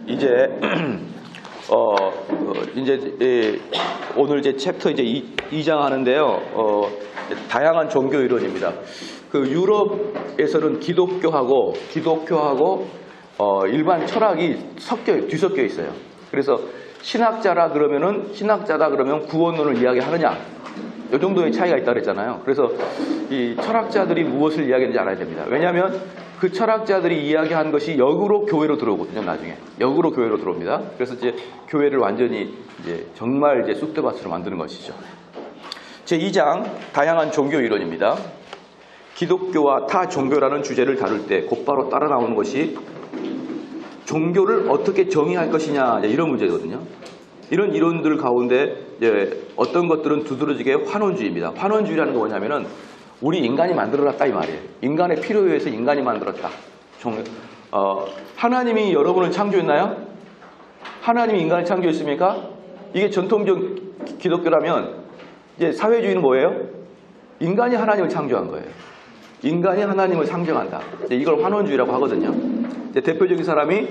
이제 오늘 이제 챕터 이제 2장 하는데요. 다양한 종교 이론입니다. 그 유럽에서는 기독교하고 일반 철학이 뒤섞여 있어요. 그래서 신학자다 그러면 구원론을 이야기하느냐, 이 정도의 차이가 있다 그랬잖아요. 그래서 이 철학자들이 무엇을 이야기하는지 알아야 됩니다. 왜냐하면 그 철학자들이 이야기한 것이 역으로 교회로 들어오거든요. 나중에 역으로 교회로 들어옵니다. 그래서 이제 교회를 완전히 정말 쑥대밭으로 만드는 것이죠. 제 2장 다양한 종교 이론입니다. 기독교와 타 종교라는 주제를 다룰 때 곧바로 따라 나오는 것이 종교를 어떻게 정의할 것이냐, 이런 문제거든요. 이런 이론들 가운데 어떤 것들은 두드러지게 환원주의입니다. 환원주의라는 게 뭐냐면은 우리 인간이 만들어놨다 이 말이에요. 인간의 필요에 의해서 인간이 만들었다. 하나님이 여러분을 창조했나요? 하나님이 인간을 창조했습니까? 이게 전통적 기독교라면 이제 사회주의는 뭐예요? 인간이 하나님을 창조한 거예요. 인간이 하나님을 상정한다. 이걸 환원주의라고 하거든요. 대표적인 사람이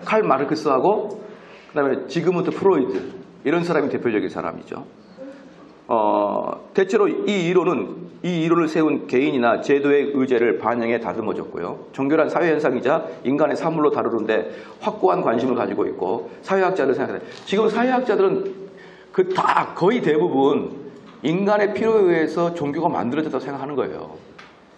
칼 마르크스하고 그다음에 지그문트 프로이드, 이런 사람이 대표적인 사람이죠. 대체로 이 이론을 세운 개인이나 제도의 의제를 반영해 다듬어졌고요. 종교란 사회현상이자 인간의 사물로 다루는데 확고한 관심을 가지고 있고, 사회학자들 생각해요. 지금 사회학자들은 거의 대부분 인간의 필요에 의해서 종교가 만들어졌다고 생각하는 거예요.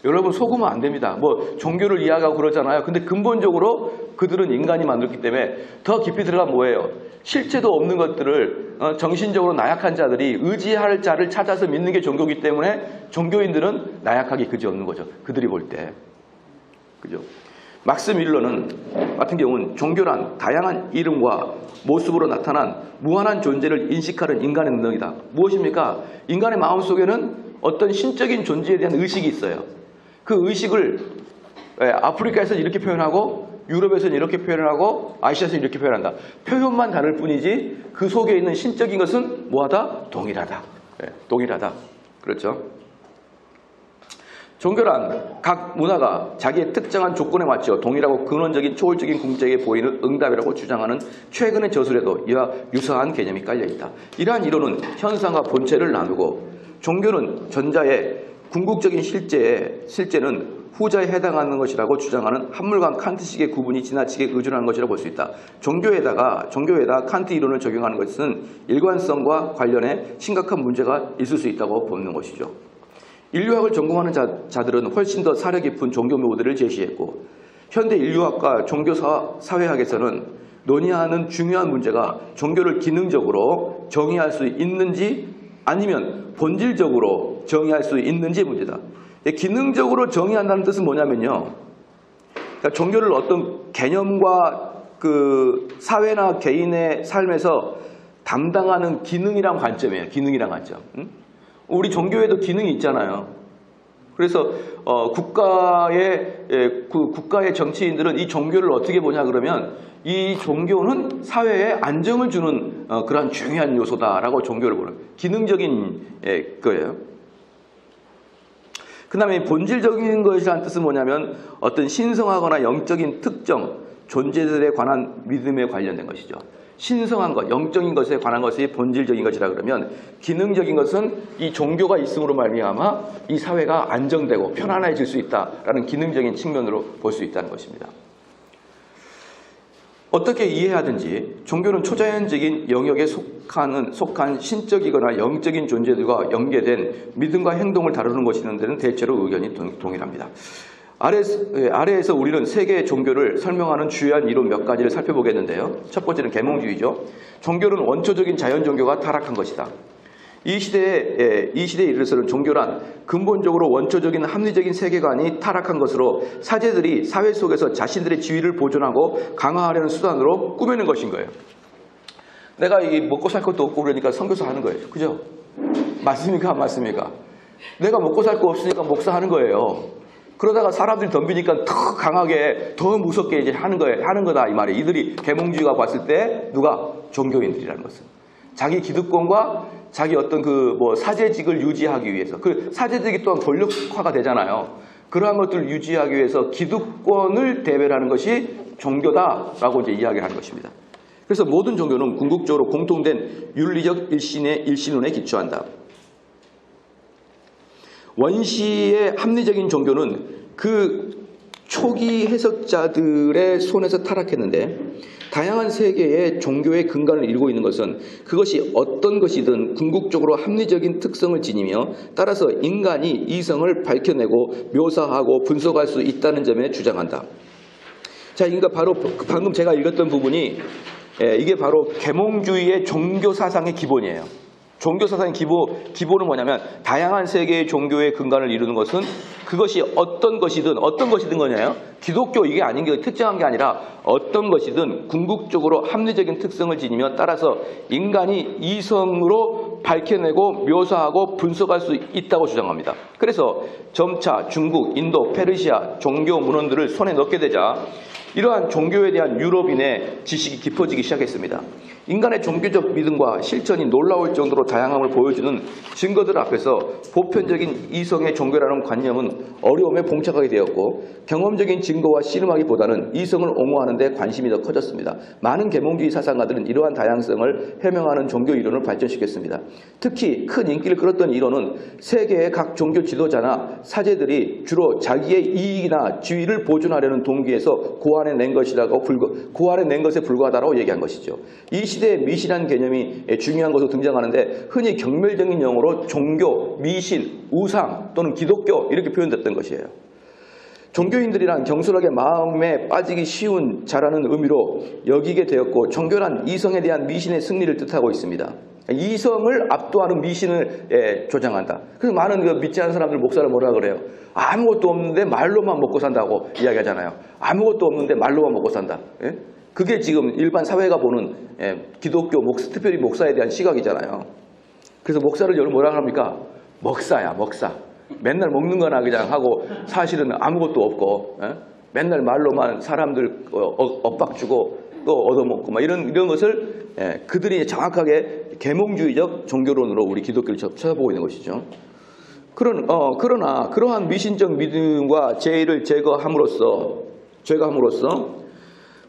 여러분 속으면 안 됩니다. 종교를 이야기하고 그러잖아요. 근데 근본적으로 그들은 인간이 만들었기 때문에 더 깊이 들어가면 뭐예요? 실체도 없는 것들을 정신적으로 나약한 자들이 의지할 자를 찾아서 믿는 게 종교이기 때문에 종교인들은 나약하기 그지없는 거죠. 그들이 볼 때. 그죠? 막스 밀러는 같은 경우는 종교란 다양한 이름과 모습으로 나타난 무한한 존재를 인식하는 인간의 능력이다. 무엇입니까? 인간의 마음속에는 어떤 신적인 존재에 대한 의식이 있어요. 그 의식을 아프리카에서는 이렇게 표현하고 유럽에서는 이렇게 표현하고 아시아에서는 이렇게 표현한다. 표현만 다를 뿐이지 그 속에 있는 신적인 것은 뭐하다? 동일하다. 동일하다. 그렇죠? 종교란 각 문화가 자기의 특정한 조건에 맞춰 동일하고 근원적인 초월적인 궁극에 보이는 응답이라고 주장하는 최근의 저술에도 이와 유사한 개념이 깔려있다. 이러한 이론은 현상과 본체를 나누고, 종교는 전자의 궁극적인 실제는 후자에 해당하는 것이라고 주장하는 한물간 칸트식의 구분이 지나치게 의존하는 것이라고 볼 수 있다. 종교에다가 칸트 이론을 적용하는 것은 일관성과 관련해 심각한 문제가 있을 수 있다고 보는 것이죠. 인류학을 전공하는 자들은 훨씬 더 사려 깊은 종교 모델을 제시했고, 현대 인류학과 종교사회학에서는 논의하는 중요한 문제가 종교를 기능적으로 정의할 수 있는지 아니면 본질적으로 정의할 수 있는지의 문제다. 기능적으로 정의한다는 뜻은 뭐냐면요, 그러니까 종교를 어떤 개념과 그 사회나 개인의 삶에서 담당하는 기능이란 관점이에요. 기능이란 관점. 우리 종교에도 기능이 있잖아요. 그래서 국가의 정치인들은 이 종교를 어떻게 보냐 그러면, 이 종교는 사회에 안정을 주는 그러한 중요한 요소다라고 종교를 보는 기능적인 거예요. 그 다음에 본질적인 것이라는 뜻은 뭐냐면 어떤 신성하거나 영적인 특정 존재들에 관한 믿음에 관련된 것이죠. 신성한 것, 영적인 것에 관한 것이 본질적인 것이라 그러면, 기능적인 것은 이 종교가 있음으로 말미암아 이 사회가 안정되고 편안해질 수 있다라는 기능적인 측면으로 볼 수 있다는 것입니다. 어떻게 이해하든지 종교는 초자연적인 영역에 속한 신적이거나 영적인 존재들과 연계된 믿음과 행동을 다루는 것이라는 데는 대체로 의견이 동일합니다. 아래에서 우리는 세 개의 종교를 설명하는 주요한 이론 몇 가지를 살펴보겠는데요. 첫 번째는 계몽주의죠. 종교는 원초적인 자연 종교가 타락한 것이다. 이 시대에 이르러서는 종교란 근본적으로 원초적인 합리적인 세계관이 타락한 것으로 사제들이 사회 속에서 자신들의 지위를 보존하고 강화하려는 수단으로 꾸며낸 것인 거예요. 내가 먹고 살 것도 없고 그러니까 선교사 하는 거예요. 그죠? 맞습니까? 안 맞습니까? 내가 먹고 살 거 없으니까 목사하는 거예요. 그러다가 사람들이 덤비니까 더 강하게, 더 무섭게 이제 하는 거다 이 말이에요. 이들이 계몽주의가 봤을 때 누가? 종교인들이라는 것은. 자기 기득권과 자기 어떤 사제직을 유지하기 위해서, 그 사제직이 또한 권력화가 되잖아요. 그러한 것들을 유지하기 위해서 기득권을 대변하는 것이 종교다라고 이제 이야기를 하는 것입니다. 그래서 모든 종교는 궁극적으로 공통된 윤리적 일신론에 기초한다. 원시의 합리적인 종교는 그 초기 해석자들의 손에서 타락했는데 다양한 세계의 종교의 근간을 이루고 있는 것은 그것이 어떤 것이든 궁극적으로 합리적인 특성을 지니며 따라서 인간이 이성을 밝혀내고 묘사하고 분석할 수 있다는 점에 주장한다. 자, 그러니까 바로 방금 제가 읽었던 부분이 이게 바로 계몽주의의 종교 사상의 기본이에요. 종교 사상의 기본은 뭐냐면 다양한 세계의 종교의 근간을 이루는 것은 그것이 어떤 것이든 거냐요. 기독교 이게 아닌 게 특정한 게 아니라 어떤 것이든 궁극적으로 합리적인 특성을 지니며 따라서 인간이 이성으로 밝혀내고 묘사하고 분석할 수 있다고 주장합니다. 그래서 점차 중국, 인도, 페르시아 종교 문헌들을 손에 넣게 되자 이러한 종교에 대한 유럽인의 지식이 깊어지기 시작했습니다. 인간의 종교적 믿음과 실천이 놀라울 정도로 다양함을 보여주는 증거들 앞에서 보편적인 이성의 종교라는 관념은 어려움에 봉착하게 되었고 경험적인 증거와 씨름하기보다는 이성을 옹호하는 데 관심이 더 커졌습니다. 많은 계몽주의 사상가들은 이러한 다양성을 해명하는 종교 이론을 발전시켰습니다. 특히 큰 인기를 끌었던 이론은 세계의 각 종교 지도자나 사제들이 주로 자기의 이익이나 지위를 보존하려는 동기에서 고안해낸 것에 불과하다고 얘기한 것이죠. 이 시대의 미신이라는 개념이 중요한 것으로 등장하는데 흔히 경멸적인 용어로 종교, 미신, 우상 또는 기독교 이렇게 표현됐던 것이에요. 종교인들이란 경솔하게 마음에 빠지기 쉬운 자라는 의미로 여기게 되었고 종교란 이성에 대한 미신의 승리를 뜻하고 있습니다. 이성을 압도하는 미신을 조장한다. 그래서 많은 믿지 않는 사람들 목사를 뭐라 그래요? 아무것도 없는데 말로만 먹고 산다고 이야기하잖아요. 아무것도 없는데 말로만 먹고 산다. 예? 그게 지금 일반 사회가 보는 기독교 특별히 목사에 대한 시각이잖아요. 그래서 목사를 여러분 뭐라 합니까? 먹사야, 먹사. 맨날 먹는 거나 그냥 하고 사실은 아무것도 없고 맨날 말로만 사람들 엇박 주고 또 얻어먹고 막 이런 것을 그들이 정확하게 계몽주의적 종교론으로 우리 기독교를 쳐다보고 있는 것이죠. 그러나 그러한 미신적 믿음과 죄를 제거함으로써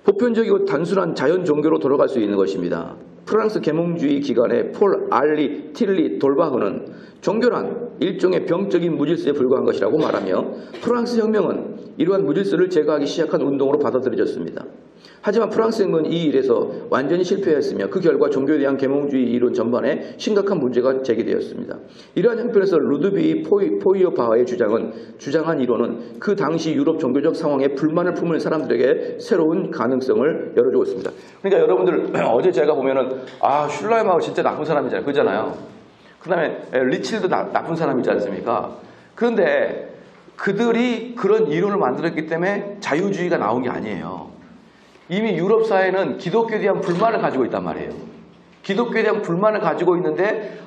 보편적이고 단순한 자연 종교로 돌아갈 수 있는 것입니다. 프랑스 계몽주의 기관의 폴 알리 틸리 돌바흐는 종교란 일종의 병적인 무질서에 불과한 것이라고 말하며 프랑스 혁명은 이러한 무질서를 제거하기 시작한 운동으로 받아들여졌습니다. 하지만 프랑스 혁명은 이 일에서 완전히 실패했으며 그 결과 종교에 대한 계몽주의 이론 전반에 심각한 문제가 제기되었습니다. 이러한 형편에서 루드비히 포이어바흐의 주장한 이론은 그 당시 유럽 종교적 상황에 불만을 품은 사람들에게 새로운 가능성을 열어주고 있습니다. 그러니까 여러분들 어제 제가 보면은 슐라이마우 진짜 나쁜 사람이잖아요. 그잖아요. 그 다음에 리칠도 나쁜 사람이지 않습니까? 그런데 그들이 그런 이론을 만들었기 때문에 자유주의가 나온 게 아니에요. 이미 유럽 사회는 기독교에 대한 불만을 가지고 있단 말이에요. 기독교에 대한 불만을 가지고 있는데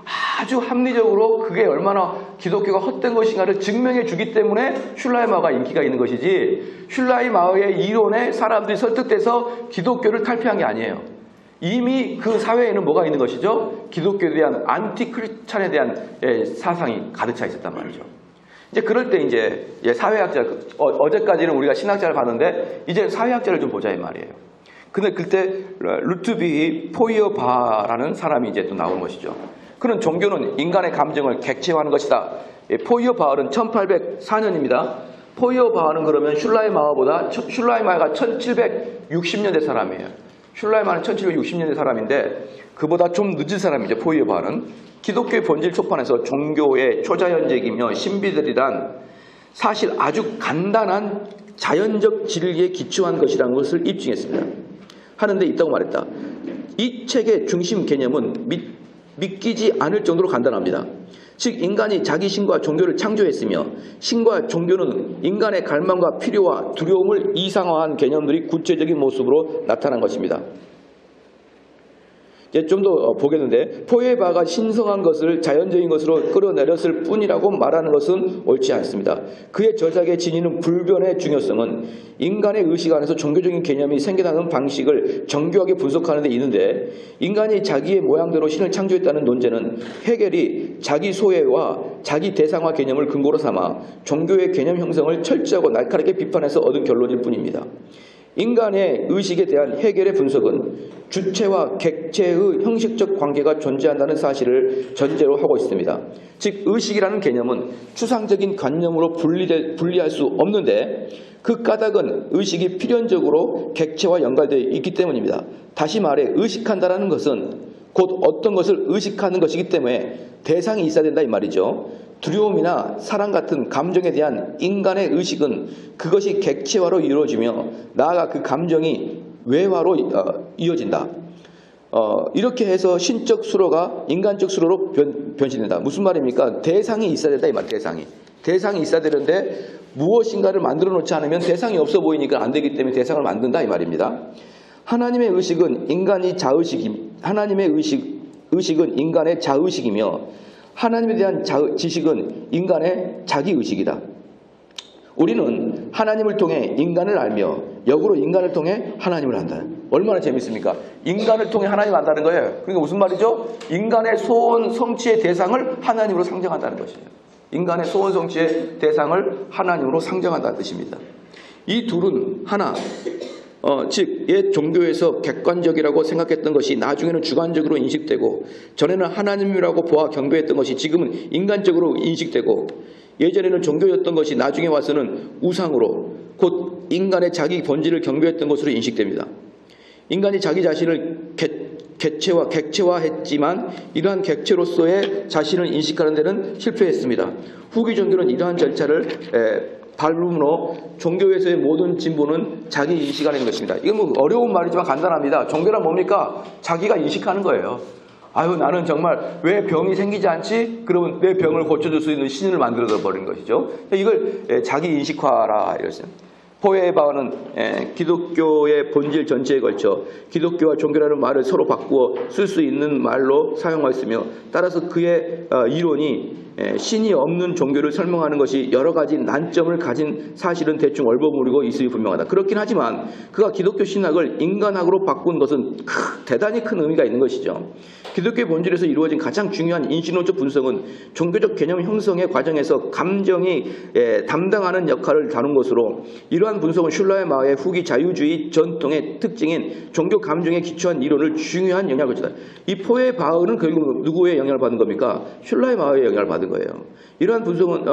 아주 합리적으로 그게 얼마나 기독교가 헛된 것인가를 증명해 주기 때문에 슐라이마우가 인기가 있는 것이지 슐라이마우의 이론에 사람들이 설득돼서 기독교를 탈피한 게 아니에요. 이미 그 사회에는 뭐가 있는 것이죠? 기독교에 대한 안티크리스찬에 대한 사상이 가득 차 있었단 말이죠. 이제 그럴 때 이제 사회학자, 어제까지는 우리가 신학자를 봤는데 이제 사회학자를 좀 보자 이 말이에요. 근데 그때 루트비히 포이어바라는 사람이 이제 또 나오는 것이죠. 그런 종교는 인간의 감정을 객체화하는 것이다. 포이어바는 1804년입니다. 포이어바는 그러면 슐라이마우가 1760년대 사람이에요. 슐라이마는 1760년대 사람인데 그보다 좀 늦은 사람이죠. 포이어바는. 기독교의 본질 초판에서 종교의 초자연적이며 신비들이란 사실 아주 간단한 자연적 진리에 기초한 것이라는 것을 입증했습니다. 하는데 있다고 말했다. 이 책의 중심 개념은 믿기지 않을 정도로 간단합니다. 즉 인간이 자기 신과 종교를 창조했으며 신과 종교는 인간의 갈망과 필요와 두려움을 이상화한 개념들이 구체적인 모습으로 나타난 것입니다. 이제 좀 더 보겠는데 포에바가 신성한 것을 자연적인 것으로 끌어내렸을 뿐이라고 말하는 것은 옳지 않습니다. 그의 저작의 진위는 불변의 중요성은 인간의 의식 안에서 종교적인 개념이 생겨나는 방식을 정교하게 분석하는 데 있는데 인간이 자기의 모양대로 신을 창조했다는 논제는 헤겔이 자기 소외와 자기 대상화 개념을 근거로 삼아 종교의 개념 형성을 철저하고 날카롭게 비판해서 얻은 결론일 뿐입니다. 인간의 의식에 대한 해겔의 분석은 주체와 객체의 형식적 관계가 존재한다는 사실을 전제로 하고 있습니다. 즉 의식이라는 개념은 추상적인 관념으로 분리할 수 없는데 그 까닭은 의식이 필연적으로 객체와 연관되어 있기 때문입니다. 다시 말해 의식한다는 것은 곧 어떤 것을 의식하는 것이기 때문에 대상이 있어야 된다 이 말이죠. 두려움이나 사랑 같은 감정에 대한 인간의 의식은 그것이 객체화로 이루어지며 나아가 그 감정이 외화로 이어진다. 이렇게 해서 신적 수로가 인간적 수로로 변신된다. 무슨 말입니까? 대상이 있어야 된다 이 말. 대상이 있어야 되는데 무엇인가를 만들어 놓지 않으면 대상이 없어 보이니까 안 되기 때문에 대상을 만든다 이 말입니다. 하나님의 의식은 인간이 하나님의 의식은 인간의 자의식이며 하나님에 대한 지식은 인간의 자기의식이다. 우리는 하나님을 통해 인간을 알며 역으로 인간을 통해 하나님을 안다. 얼마나 재밌습니까? 인간을 통해 하나님을 안다는 거예요. 그러니까 무슨 말이죠? 인간의 소원 성취의 대상을 하나님으로 상정한다는 것이에요. 인간의 소원 성취의 대상을 하나님으로 상정한다는 뜻입니다. 이 둘은 하나, 즉 옛 종교에서 객관적이라고 생각했던 것이 나중에는 주관적으로 인식되고 전에는 하나님이라고 보아 경배했던 것이 지금은 인간적으로 인식되고 예전에는 종교였던 것이 나중에 와서는 우상으로 곧 인간의 자기 본질을 경배했던 것으로 인식됩니다. 인간이 자기 자신을 객체화했지만 이러한 객체로서의 자신을 인식하는 데는 실패했습니다. 후기 종교는 이러한 절차를 밟음으로 종교에서의 모든 진보는 자기 인식하는 것입니다. 이건 뭐 어려운 말이지만 간단합니다. 종교란 뭡니까? 자기가 인식하는 거예요. 아유 나는 정말 왜 병이 생기지 않지? 그러면 내 병을 고쳐줄 수 있는 신을 만들어 버린 것이죠. 이걸 자기 인식화라 이랬어요. 포웨 바흐는 기독교의 본질 전체에 걸쳐 기독교와 종교라는 말을 서로 바꾸어 쓸 수 있는 말로 사용하였으며 따라서 그의 이론이 신이 없는 종교를 설명하는 것이 여러 가지 난점을 가진 사실은 대충 얼버무리고 있음이 분명하다. 그렇긴 하지만 그가 기독교 신학을 인간학으로 바꾼 것은 대단히 큰 의미가 있는 것이죠. 기독교의 본질에서 이루어진 가장 중요한 인신론적 분석은 종교적 개념 형성의 과정에서 감정이 담당하는 역할을 다룬 것으로 이러한 분석은 슐러의 마의 후기 자유주의 전통의 특징인 종교 감정에 기초한 이론을 중요한 영향을 줬다. 이 포웨 바흐는 결국 누구의 영향을 받은 겁니까? 슐러의 마의 영향을 받은 거예요. 이러한 분석은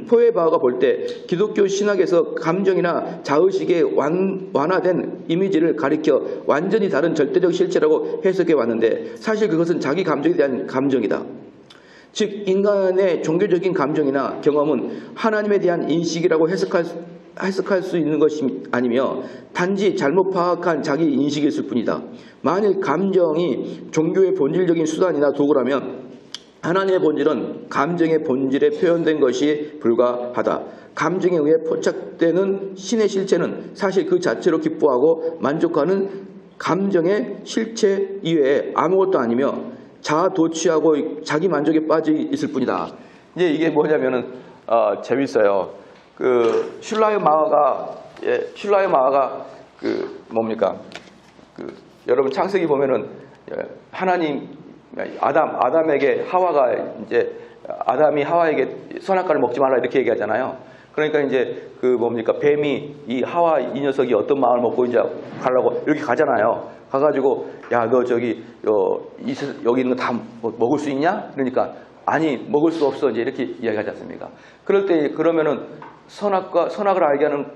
포웨 바흐가 볼 때 기독교 신학에서 감정이나 자의식의 완화된 이미지를 가리켜 완전히 다른 절대적 실체라고 해석해 왔는데 사실 그것은 자기 감정에 대한 감정이다. 즉 인간의 종교적인 감정이나 경험은 하나님에 대한 인식이라고 해석할 수 있는 것이 아니며 단지 잘못 파악한 자기 인식일 뿐이다. 만일 감정이 종교의 본질적인 수단이나 도구라면 하나님의 본질은 감정의 본질에 표현된 것이 불가하다. 감정에 의해 포착되는 신의 실체는 사실 그 자체로 기뻐하고 만족하는 감정의 실체 이외에 아무것도 아니며 자아도취하고 자기 만족에 빠져 있을 뿐이다. 이제 이게 뭐냐면은 재밌어요. 그 슐러의 마하가 그 뭡니까? 그 여러분 창세기 보면은 하나님 아담에게 하와가 이제 아담이 하와에게 선악과를 먹지 말라 이렇게 얘기하잖아요. 그러니까 이제 그 뭡니까 뱀이 이 하와 이 녀석이 어떤 마음을 먹고 이제 가려고 이렇게 가잖아요. 가가지고 야 너 저기 여기 있는 거 다 먹을 수 있냐? 그러니까 아니 먹을 수 없어 이제 이렇게 이야기하지 않습니까? 그럴 때 그러면은 선악을 알게 하는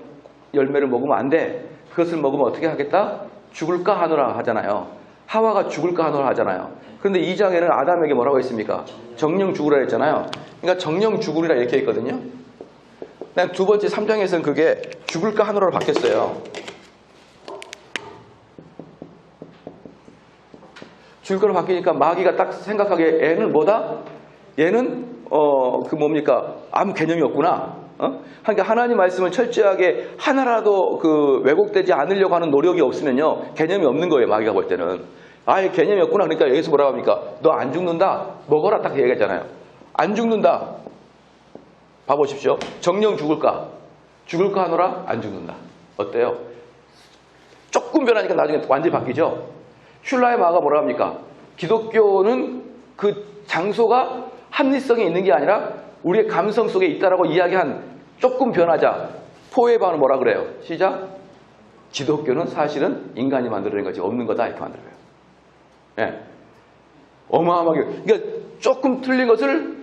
열매를 먹으면 안 돼. 그것을 먹으면 어떻게 하겠다? 죽을까 하노라 하잖아요. 하와가 죽을까 하노라 하잖아요. 그런데 2장에는 아담에게 뭐라고 했습니까? 정령 죽으라 했잖아요. 그러니까 정령 죽으리라 이렇게 했거든요. 두 번째 3장에서는 그게 죽을까 하노라로 바뀌었어요. 죽을까로 바뀌니까 마귀가 딱 생각하기에 얘는 뭐다? 얘는 그 뭡니까? 아무 개념이 없구나. 그러니까 하나님 말씀을 철저하게 하나라도 그 왜곡되지 않으려고 하는 노력이 없으면요 개념이 없는 거예요. 마귀가 볼 때는 아예 개념이 없구나. 그러니까 여기서 뭐라고 합니까? 너 안 죽는다? 먹어라 딱 얘기했잖아요. 안 죽는다. 봐보십시오. 정령 죽을까 하노라? 안 죽는다. 어때요? 조금 변하니까 나중에 완전히 바뀌죠. 슐러의 마가 뭐라 합니까? 기독교는 그 장소가 합리성이 있는 게 아니라 우리의 감성 속에 있다라고 이야기한 조금 변하자. 포웨 바흐는 뭐라 그래요? 시작. 기독교는 사실은 인간이 만들어낸 거지 없는 거다 이렇게 만들어요. 예. 어마어마하게. 그러니까 조금 틀린 것을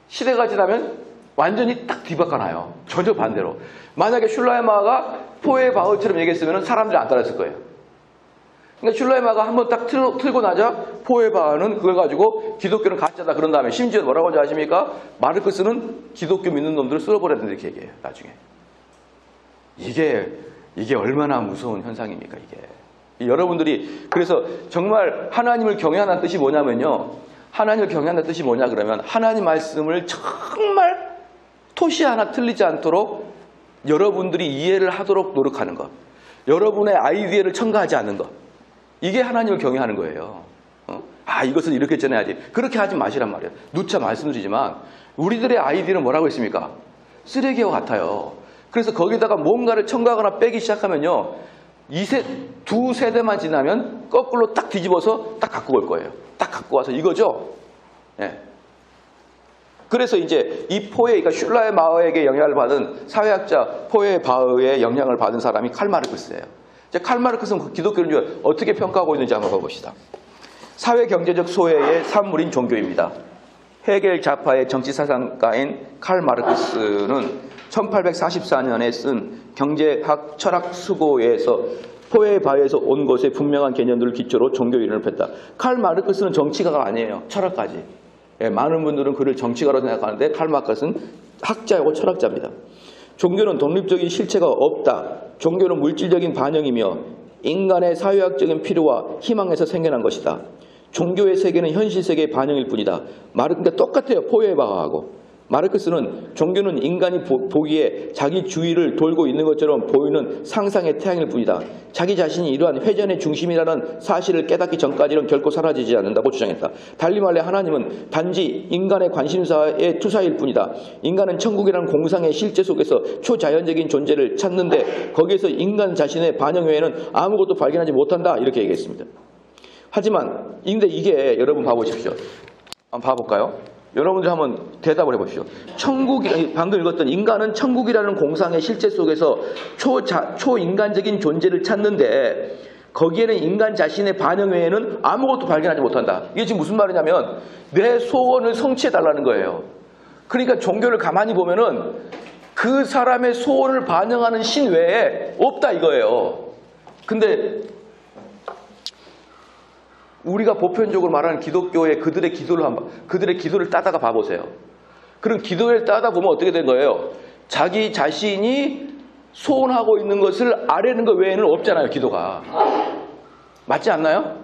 시대가 지나면 완전히 딱 뒤바꿔놔요. 전혀 반대로. 만약에 슐라이마가 포에바흐처럼 얘기했으면 사람들이 안 따랐을 거예요. 그러니까 슐라이마가 한번 딱 틀고 나자 포에바흐는 그걸 가지고 기독교는 가짜다 그런 다음에 심지어 뭐라고 하지 아십니까? 마르크스는 기독교 믿는 놈들을 쓸어버렸는데 이렇게 얘기해요. 나중에. 이게 얼마나 무서운 현상입니까 이게. 여러분들이 그래서 정말 하나님을 경외한다는 뜻이 뭐냐면요. 하나님을 경외한다는 뜻이 뭐냐 그러면 하나님 말씀을 정말 토시 하나 틀리지 않도록 여러분들이 이해를 하도록 노력하는 것. 여러분의 아이디어를 첨가하지 않는 것. 이게 하나님을 경외하는 거예요. 이것을 이렇게 전해야지. 그렇게 하지 마시란 말이에요. 누차 말씀드리지만 우리들의 아이디어는 뭐라고 했습니까? 쓰레기와 같아요. 그래서 거기다가 뭔가를 첨가하거나 빼기 시작하면요. 두 세대만 지나면 거꾸로 딱 뒤집어서 딱 갖고 올 거예요. 딱 갖고 와서 이거죠. 예. 그래서 이제 이 그러니까 슐라이마흐에게 영향을 받은 사회학자 포에바흐의 영향을 받은 사람이 칼 마르크스예요. 이제 칼 마르크스는 기독교를 어떻게 평가하고 있는지 한번 봐봅시다. 사회 경제적 소외의 산물인 종교입니다. 헤겔 좌파의 정치사상가인 칼 마르크스는 1844년에 쓴 경제학 철학 수고에서 포에바흐에서 온 것에 분명한 개념들을 기초로 종교 이론을 폈다. 칼 마르크스는 정치가가 아니에요. 철학가지. 예, 많은 분들은 그를 정치가로 생각하는데 칼 마르크스는 학자이고 철학자입니다. 종교는 독립적인 실체가 없다. 종교는 물질적인 반영이며 인간의 사회학적인 필요와 희망에서 생겨난 것이다. 종교의 세계는 현실 세계의 반영일 뿐이다. 그러니까 똑같아요. 포에바흐하고. 마르크스는 종교는 인간이 보기에 자기 주위를 돌고 있는 것처럼 보이는 상상의 태양일 뿐이다. 자기 자신이 이러한 회전의 중심이라는 사실을 깨닫기 전까지는 결코 사라지지 않는다고 주장했다. 달리 말해 하나님은 단지 인간의 관심사의 투사일 뿐이다. 인간은 천국이라는 공상의 실제 속에서 초자연적인 존재를 찾는데 거기에서 인간 자신의 반영 외에는 아무것도 발견하지 못한다. 이렇게 얘기했습니다. 하지만 근데 이게 여러분 봐보십시오. 한번 봐볼까요? 여러분들 한번 대답을 해보십시오. 방금 읽었던 인간은 천국이라는 공상의 실제 속에서 초인간적인 존재를 찾는데 거기에는 인간 자신의 반영 외에는 아무것도 발견하지 못한다. 이게 지금 무슨 말이냐면 내 소원을 성취해달라는 거예요. 그러니까 종교를 가만히 보면은 그 사람의 소원을 반영하는 신 외에 없다 이거예요. 근데 우리가 보편적으로 말하는 기독교의 그들의 기도를 따다가 봐보세요. 그럼 기도를 따다 보면 어떻게 된 거예요? 자기 자신이 소원하고 있는 것을 아뢰는 것 외에는 없잖아요. 기도가. 맞지 않나요?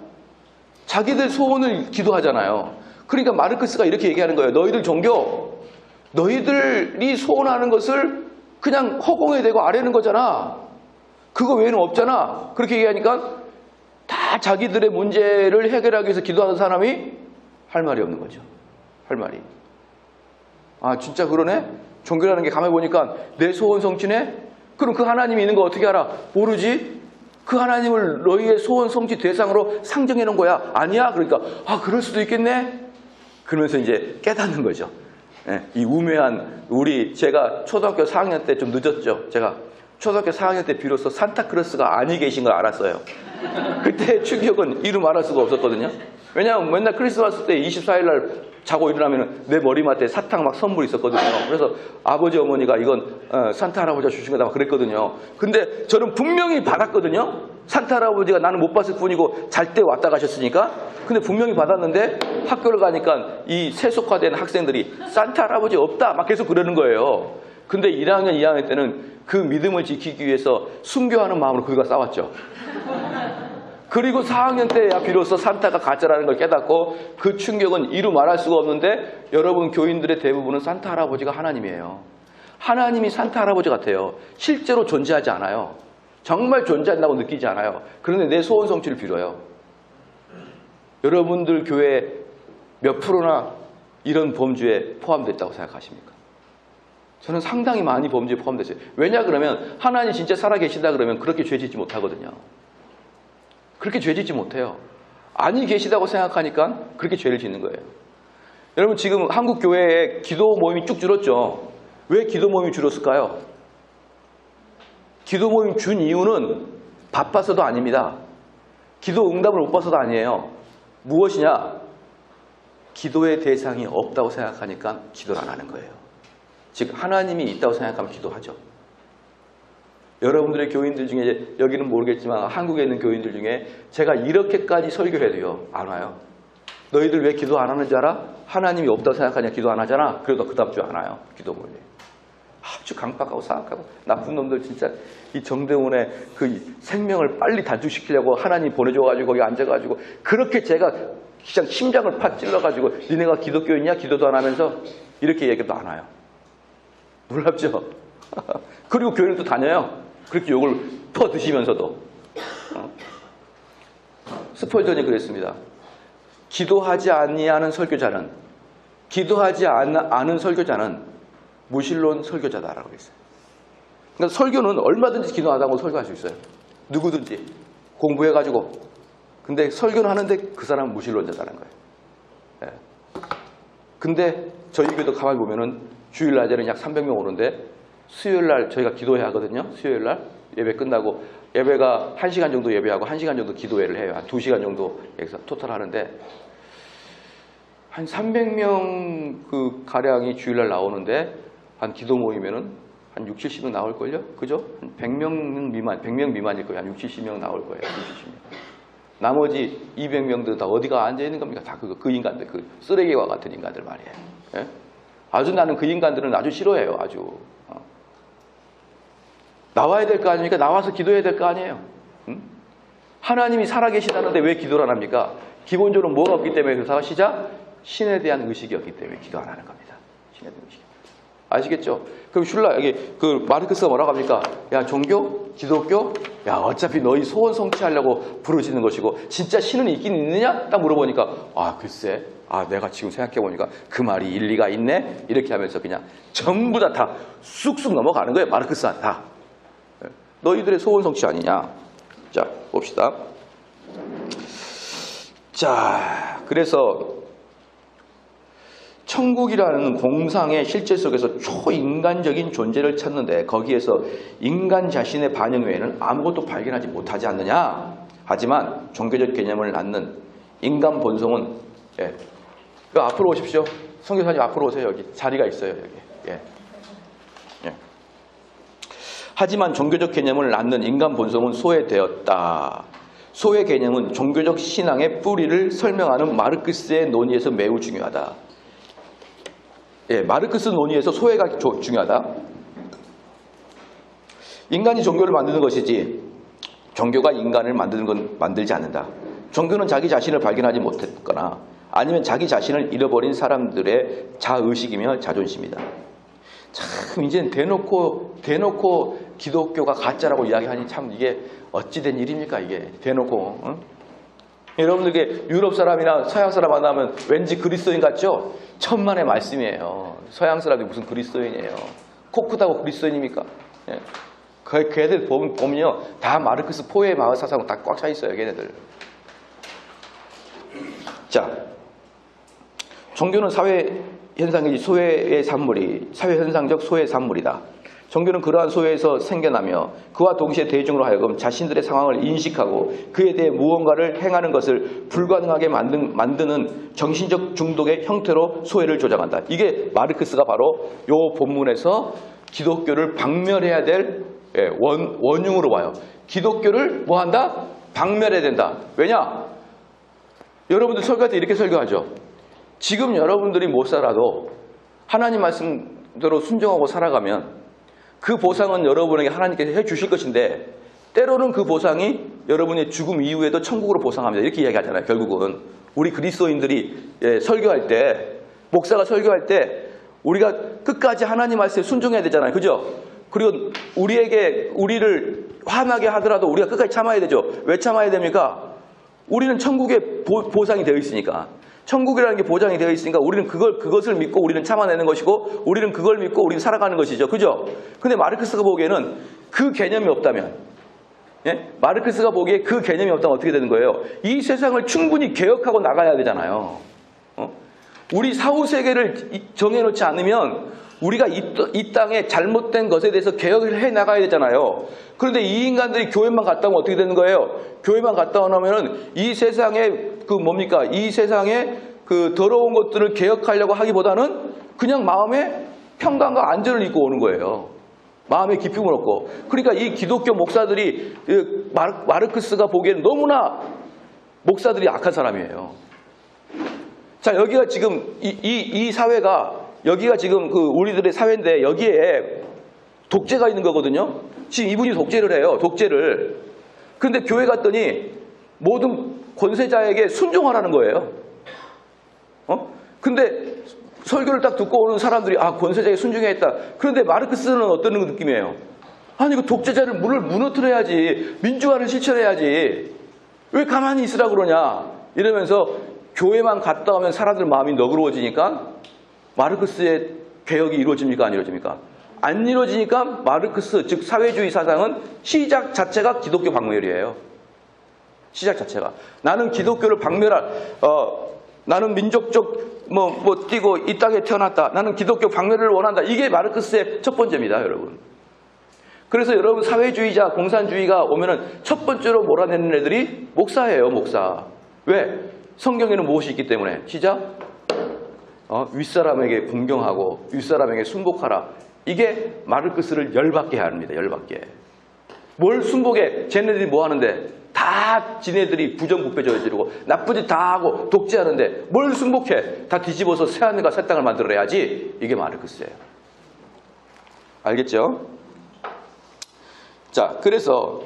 자기들 소원을 기도하잖아요. 그러니까 마르크스가 이렇게 얘기하는 거예요. 너희들 종교, 너희들이 소원하는 것을 그냥 허공에 대고 아뢰는 거잖아. 그거 외에는 없잖아. 그렇게 얘기하니까 다 자기들의 문제를 해결하기 위해서 기도하는 사람이 할 말이 없는 거죠. 할 말이. 진짜 그러네? 종교라는 게 가만히 보니까 내 소원 성취네? 그럼 그 하나님이 있는 거 어떻게 알아? 모르지? 그 하나님을 너희의 소원 성취 대상으로 상정해 놓은 거야. 아니야? 그러니까 그럴 수도 있겠네? 그러면서 이제 깨닫는 거죠. 예, 이 우매한 제가 초등학교 4학년 때 좀 늦었죠. 제가 초등학교 4학년 때 비로소 산타크로스가 아니 계신 걸 알았어요. 그때 충격은 이루 말할 수가 없었거든요. 왜냐하면 맨날 크리스마스 때 24일 날 자고 일어나면 내 머리맡에 사탕 막 선물 있었거든요. 그래서 아버지 어머니가 이건 산타 할아버지가 주신 거다 막 그랬거든요. 근데 저는 분명히 받았거든요. 산타 할아버지가 나는 못 봤을 뿐이고 잘 때 왔다 가셨으니까. 근데 분명히 받았는데 학교를 가니까 이 세속화된 학생들이 산타 할아버지 없다 막 계속 그러는 거예요. 근데 1학년, 2학년 때는 그 믿음을 지키기 위해서 순교하는 마음으로 그가 싸웠죠. 그리고 4학년 때야 비로소 산타가 가짜라는 걸 깨닫고 그 충격은 이루 말할 수가 없는데 여러분 교인들의 대부분은 산타 할아버지가 하나님이에요. 하나님이 산타 할아버지 같아요. 실제로 존재하지 않아요. 정말 존재한다고 느끼지 않아요. 그런데 내 소원 성취를 빌어요. 여러분들 교회 몇 프로나 이런 범주에 포함됐다고 생각하십니까? 저는 상당히 많이 범죄에 포함됐어요. 왜냐 그러면 하나님 진짜 살아계시다 그러면 그렇게 죄짓지 못하거든요. 그렇게 죄짓지 못해요. 아니 계시다고 생각하니까 그렇게 죄를 짓는 거예요. 여러분 지금 한국 교회에 기도 모임이 쭉 줄었죠. 왜 기도 모임이 줄었을까요? 기도 모임 준 이유는 바빠서도 아닙니다. 기도 응답을 못 봐서도 아니에요. 무엇이냐? 기도의 대상이 없다고 생각하니까 기도를 안 하는 거예요. 즉 하나님이 있다고 생각하면 기도하죠. 여러분들의 교인들 중에, 여기는 모르겠지만 한국에 있는 교인들 중에 제가 이렇게까지 설교해도요 안 와요. 너희들 왜 기도 안 하는 줄 알아? 하나님이 없다고 생각하냐 기도 안 하잖아. 그래도 그 다음 주 안 와요. 기도 모임에. 아주 강박하고 사악하고 나쁜 놈들. 진짜 이 정대원의 그 생명을 빨리 단축시키려고 하나님 보내줘가지고 거기 앉아가지고 그렇게 제가 그냥 심장을 팍 찔러가지고 니네가 기독교인이야? 기도도 안 하면서 이렇게 얘기도 안 와요. 놀랍죠? 그리고 교회를 또 다녀요. 그렇게 욕을 퍼드시면서도. 스펄전이 그랬습니다. 기도하지 아니하는 설교자는, 기도하지 않은 설교자는 무신론 설교자다라고 했어요. 그러니까 설교는 얼마든지 기도 안 하고 설교할 수 있어요. 누구든지 공부해가지고. 근데 설교는 하는데 그 사람은 무신론자다는 거예요. 예. 근데 저희 교회도 가만히 보면은 주일 낮에는 약 300명 오는데 수요일 날 저희가 기도회를 하거든요. 수요일 날 예배 끝나고 예배가 1시간 정도 예배하고 1시간 정도 기도회를 해요. 한 2시간 정도 여기서 토탈 하는데 한 300명 그 가량이 주일날 나오는데 한 기도 모이면은 한 6, 70명 나올걸요? 그죠? 한 100명 미만, 100명 미만일 거예요. 한 6, 70명 나올 거예요. 6, 70명. 나머지 200명들 다 어디가 앉아있는 겁니까? 다 그 인간들, 그 쓰레기와 같은 인간들 말이에요. 예? 아주 나는 그 인간들은 아주 싫어해요. 아주. 나와야 될 거 아닙니까? 나와서 기도해야 될 거 아니에요. 응? 하나님이 살아계시다는데 왜 기도를 안 합니까? 기본적으로 뭐가 없기 때문에 그래서 시작? 신에 대한 의식이 없기 때문에 기도 안 하는 겁니다. 신에 대한 의식. 아시겠죠? 그럼 슐라 여기 그 마르크스가 뭐라고 합니까? 야 종교? 기독교? 야 어차피 너희 소원 성취하려고 부르시는 것이고 진짜 신은 있긴 있느냐? 딱 물어보니까 아 글쎄 내가 지금 생각해보니까 그 말이 일리가 있네? 이렇게 하면서 그냥 전부 다 쑥쑥 넘어가는 거예요. 마르크스한 다. 너희들의 소원 성취 아니냐? 자 봅시다. 자 그래서 천국이라는 공상의 실제 속에서 초인간적인 존재를 찾는데 거기에서 인간 자신의 반영 외에는 아무것도 발견하지 못하지 않느냐? 하지만 종교적 개념을 낳는 인간 본성은 앞으로 오십시오. 선교사님 앞으로 오세요. 여기 자리가 있어요. 여기. 하지만 종교적 개념을 낳는 인간 본성은 소외되었다. 소외 개념은 종교적 신앙의 뿌리를 설명하는 마르크스의 논의에서 매우 중요하다. 마르크스 논의에서 소외가 중요하다. 인간이 종교를 만드는 것이지 종교가 인간을 만들지 않는다. 종교는 자기 자신을 발견하지 못했거나 아니면 자기 자신을 잃어버린 사람들의 자의식이며 자존심이다. 참 이제는 대놓고 기독교가 가짜라고 이야기하니 참 이게 어찌된 일입니까 이게 대놓고. 응? 여러분들께 유럽 사람이나 서양 사람 만나면 왠지 그리스도인 같죠? 천만의 말씀이에요. 서양 사람들이 무슨 그리스도인이에요. 코 크다고 그리스도인입니까? 예. 걔들 보면요 다 마르크스 포의 마을 사상 다 꽉 차 있어요. 걔네들. 자, 종교는 사회 현상이지 소외의 산물이 사회 현상적 소외 산물이다. 종교는 그러한 소외에서 생겨나며 그와 동시에 대중으로 하여금 자신들의 상황을 인식하고 그에 대해 무언가를 행하는 것을 불가능하게 만드는 정신적 중독의 형태로 소외를 조장한다. 이게 마르크스가 바로 이 본문에서 기독교를 박멸해야 될 원흉으로 와요. 기독교를 뭐한다? 박멸해야 된다. 왜냐? 여러분들 설교할 때 이렇게 설교하죠. 지금 여러분들이 못 살아도 하나님 말씀대로 순종하고 살아가면 그 보상은 여러분에게 하나님께서 해주실 것인데 때로는 그 보상이 여러분의 죽음 이후에도 천국으로 보상합니다. 이렇게 이야기하잖아요. 결국은 우리 그리스도인들이 설교할 때 목사가 설교할 때 우리가 끝까지 하나님 말씀에 순종해야 되잖아요. 그죠? 그리고 우리를 화나게 하더라도 우리가 끝까지 참아야 되죠. 왜 참아야 됩니까? 우리는 천국에 보상이 되어 있으니까. 천국이라는 게 보장이 되어 있으니까 우리는 그것을 믿고 우리는 참아내는 것이고 우리는 그걸 믿고 우리는 살아가는 것이죠. 그죠? 근데 마르크스가 보기에는 그 개념이 없다면 마르크스가 보기에 그 개념이 없다면 어떻게 되는 거예요? 이 세상을 충분히 개혁하고 나가야 되잖아요. 우리 사후세계를 정해놓지 않으면 우리가 이 땅에 잘못된 것에 대해서 개혁을 해 나가야 되잖아요. 그런데 이 인간들이 교회만 갔다 오면 어떻게 되는 거예요? 교회만 갔다 오면은 이 세상에 이 세상에 그 더러운 것들을 개혁하려고 하기보다는 그냥 마음에 평강과 안전을 입고 오는 거예요. 마음에 기쁨을 얻고. 그러니까 이 기독교 목사들이 마르크스가 보기에는 너무나 목사들이 악한 사람이에요. 자, 여기가 지금 이 사회가 여기가 지금 우리들의 사회인데 여기에 독재가 있는 거거든요. 지금 이분이 독재를 해요. 독재를. 그런데 교회 갔더니 모든 권세자에게 순종하라는 거예요. 근데 설교를 딱 듣고 오는 사람들이 권세자에게 순종해야겠다. 그런데 마르크스는 어떤 느낌이에요? 아니 그 독재자를 무너뜨려야지. 민주화를 실천해야지. 왜 가만히 있으라 그러냐. 이러면서 교회만 갔다 오면 사람들 마음이 너그러워지니까 마르크스의 개혁이 이루어집니까? 안 이루어집니까? 안 이루어지니까 마르크스, 즉 사회주의 사상은 시작 자체가 기독교 박멸이에요. 시작 자체가. 나는 기독교를 나는 민족적 뛰고 이 땅에 태어났다. 나는 기독교 박멸을 원한다. 이게 마르크스의 첫 번째입니다, 여러분. 그래서 여러분 사회주의자, 공산주의가 오면은 첫 번째로 몰아내는 애들이 목사예요, 목사. 왜? 성경에는 무엇이 있기 때문에. 시작. 윗사람에게 공경하고 윗사람에게 순복하라. 이게 마르크스를 열받게 합니다. 열받게. 뭘 순복해? 쟤네들이 뭐 하는데? 다 지네들이 부정부패 저지르고 나쁜 짓 다 하고 독재하는데 뭘 순복해? 다 뒤집어서 새하늘과 새 땅을 만들어야지. 이게 마르크스예요. 알겠죠? 자, 그래서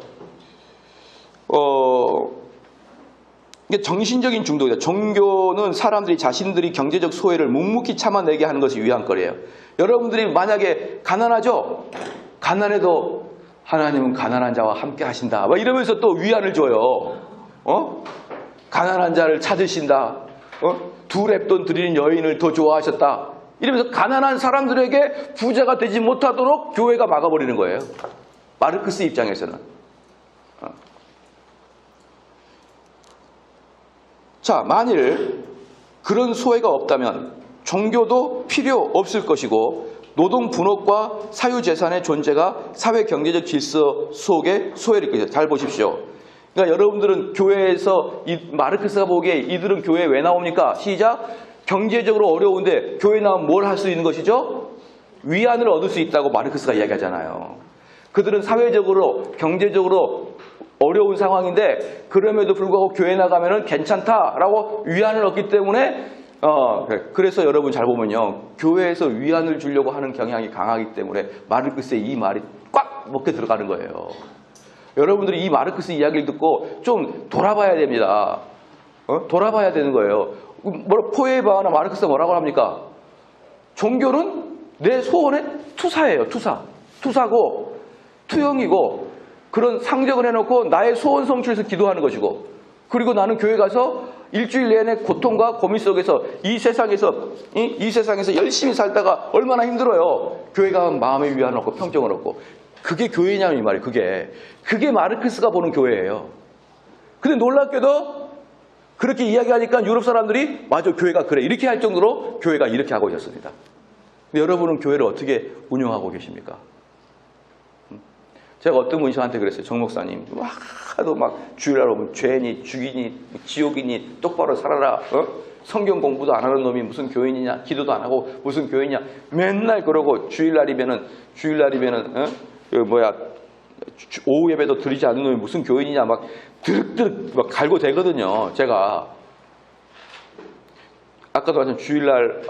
이게 정신적인 중독이다. 종교는 사람들이 자신들이 경제적 소외를 묵묵히 참아내게 하는 것이 위안거리예요. 여러분들이 만약에 가난하죠? 가난해도 하나님은 가난한 자와 함께 하신다. 막 이러면서 또 위안을 줘요. 가난한 자를 찾으신다. 두 랩돈 드리는 여인을 더 좋아하셨다. 이러면서 가난한 사람들에게 부자가 되지 못하도록 교회가 막아버리는 거예요. 마르크스 입장에서는. 자, 만일 그런 소외가 없다면 종교도 필요 없을 것이고 노동 분업과 사유재산의 존재가 사회 경제적 질서 속에 소외를 이끌죠. 잘 보십시오. 그러니까 여러분들은 교회에서 마르크스가 보기에 이들은 교회에 왜 나옵니까? 시작. 경제적으로 어려운데 교회 나오면 뭘 할 수 있는 것이죠? 위안을 얻을 수 있다고 마르크스가 이야기하잖아요. 그들은 사회적으로 경제적으로 어려운 상황인데 그럼에도 불구하고 교회 나가면은 괜찮다라고 위안을 얻기 때문에 그래서 여러분 잘 보면요. 교회에서 위안을 주려고 하는 경향이 강하기 때문에 마르크스의 이 말이 꽉 먹게 들어가는 거예요. 여러분들이 이 마르크스 이야기를 듣고 좀 돌아봐야 됩니다. 돌아봐야 되는 거예요. 포에바나 마르크스가 뭐라고 합니까? 종교는 내 소원의 투사예요. 투사고 투영이고 그런 상정을 해놓고 나의 소원 성취해서 기도하는 것이고 그리고 나는 교회 가서 일주일 내내 고통과 고민 속에서 이 세상에서 열심히 살다가 얼마나 힘들어요. 교회 가면 마음의 위안을 얻고 평정을 얻고 그게 교회냐면 이 말이에요. 그게 마르크스가 보는 교회예요. 근데 놀랍게도 그렇게 이야기하니까 유럽 사람들이 맞아 교회가 그래 이렇게 할 정도로 교회가 이렇게 하고 있었습니다. 근데 여러분은 교회를 어떻게 운영하고 계십니까? 제가 어떤 분이 저한테 그랬어요. 정 목사님 하도 막 주일날 오면 죄니 죽이니 지옥이니 똑바로 살아라. 성경 공부도 안 하는 놈이 무슨 교인이냐. 기도도 안 하고 무슨 교인이냐. 맨날 그러고 주일날이면은 오후 예배도 드리지 않는 놈이 무슨 교인이냐. 막 드륵드륵 막 갈고 되거든요. 제가 아까도 말씀 주일날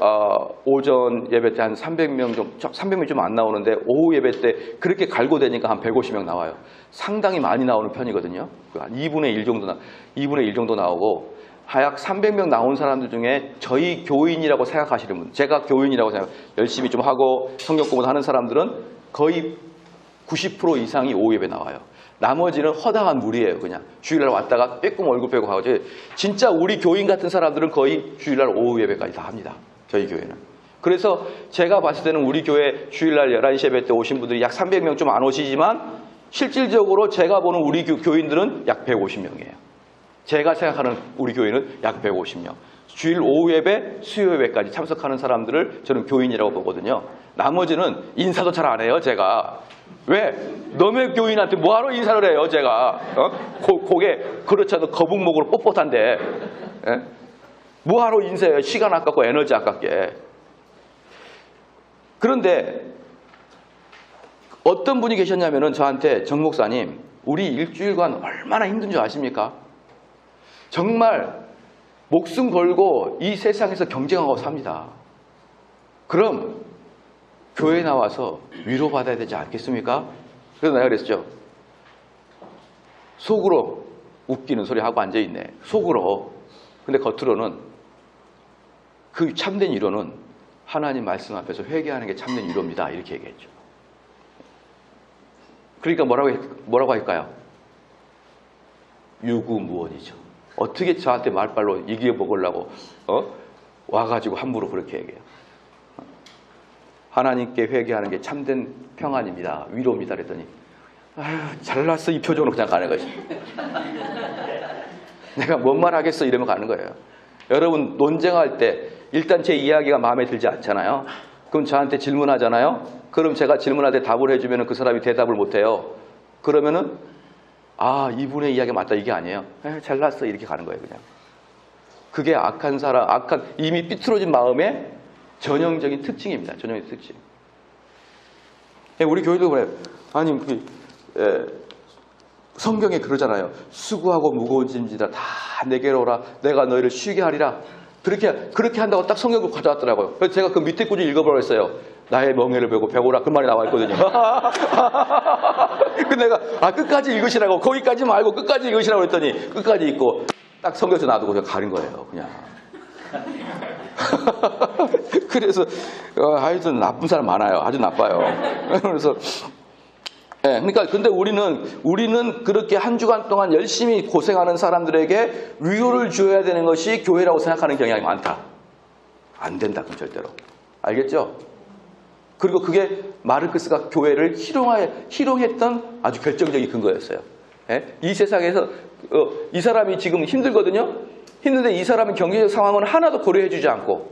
오전 예배 때 한 300명 좀 안 나오는데 오후 예배 때 그렇게 갈고대니까 한 150명 나와요. 상당히 많이 나오는 편이거든요. 한 2분의 1 정도 나오고 하약 300명 나온 사람들 중에 저희 교인이라고 생각하시는 분, 제가 교인이라고 열심히 좀 하고 성경 공부도 하는 사람들은 거의 90% 이상이 오후 예배 나와요. 나머지는 허당한 무리예요. 그냥 주일날 왔다가 빼꼼 얼굴 빼고 가고 진짜 우리 교인 같은 사람들은 거의 주일날 오후 예배까지 다 합니다. 저희 교회는. 그래서 제가 봤을 때는 우리 교회 주일날 11시 예배 때 오신 분들이 약 300명 좀 안 오시지만 실질적으로 제가 보는 우리 교인들은 약 150명이에요. 제가 생각하는 우리 교회는 약 150명. 주일 오후 예배, 수요 예배까지 참석하는 사람들을 저는 교인이라고 보거든요. 나머지는 인사도 잘 안 해요, 제가. 왜? 너네 교인한테 뭐하러 인사를 해요, 제가. 고개 그렇지 않아도 거북목으로 뻣뻣한데. 예? 뭐하러 인사해요? 시간 아깝고 에너지 아깝게. 그런데 어떤 분이 계셨냐면은 저한테 정 목사님, 우리 일주일간 얼마나 힘든 줄 아십니까? 정말 목숨 걸고 이 세상에서 경쟁하고 삽니다. 그럼 교회 나와서 위로받아야 되지 않겠습니까? 그래서 내가 그랬죠. 속으로 웃기는 소리 하고 앉아있네. 속으로. 근데 겉으로는 그 참된 위로는 하나님 말씀 앞에서 회개하는 게 참된 위로입니다. 이렇게 얘기했죠. 그러니까 뭐라고 할까요? 유구무원이죠. 어떻게 저한테 말발로 이겨먹으려고 와가지고 함부로 그렇게 얘기해요. 하나님께 회개하는 게 참된 평안입니다. 위로입니다. 그랬더니 아유 잘났어 이 표정으로 그냥 가는 거죠. 내가 뭔 말 하겠어 이러면 가는 거예요. 여러분 논쟁할 때 일단 제 이야기가 마음에 들지 않잖아요. 그럼 저한테 질문하잖아요. 그럼 제가 질문할 때 답을 해주면 그 사람이 대답을 못해요. 그러면은 아 이분의 이야기가 맞다 이게 아니에요. 잘났어 이렇게 가는 거예요. 그냥. 그게 악한 사람, 이미 삐뚤어진 마음의 전형적인 특징입니다. 전형적인 특징. 우리 교회도 그래요. 아니 성경에 그러잖아요. 수고하고 무거운 짐지다 다 내게로 오라. 내가 너희를 쉬게 하리라. 그렇게 한다고 딱 성경을 가져왔더라고요. 그래서 제가 그 밑에 구절 읽어보라고 했어요. 나의 멍에를 베고 배고라 그 말이 나와 있거든요. 근데 내가 끝까지 읽으시라고 거기까지 말고 끝까지 읽으시라고 했더니 끝까지 읽고 딱 성경에서 놔두고 그냥 가는 거예요. 그냥. 그래서 하여튼 나쁜 사람 많아요. 아주 나빠요. 그래서 네, 그러니까 근데 우리는 그렇게 한 주간 동안 열심히 고생하는 사람들에게 위로를 줘야 되는 것이 교회라고 생각하는 경향이 많다. 안 된다, 그럼 절대로. 알겠죠? 그리고 그게 마르크스가 교회를 희롱했던 아주 결정적인 근거였어요. 네? 이 세상에서 이 사람이 지금 힘들거든요. 힘든데 이 사람의 경제적 상황은 하나도 고려해주지 않고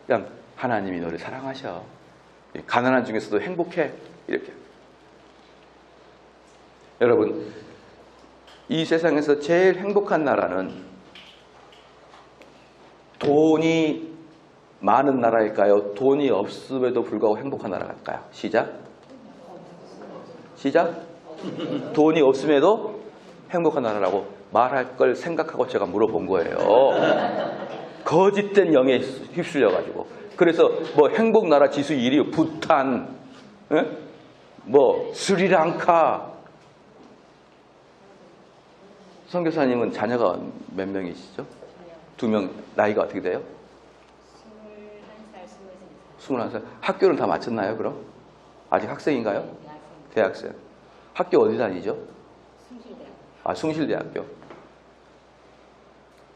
그냥 하나님이 너를 사랑하셔. 가난한 중에서도 행복해. 이렇게. 여러분, 이 세상에서 제일 행복한 나라는 돈이 많은 나라일까요? 돈이 없음에도 불구하고 행복한 나라일까요? 시작. 돈이 없음에도 행복한 나라라고 말할 걸 생각하고 제가 물어본 거예요. 거짓된 영에 휩쓸려가지고. 그래서 뭐 행복나라 지수 1위 부탄, 뭐 스리랑카. 선교사님은 자녀가 몇 명이시죠? 2명. 나이가 어떻게 돼요? 21살. 학교는 다 마쳤나요, 그럼? 아직 학생인가요? 대학생. 학교 어디 다니죠? 숭실대학교. 숭실대학교.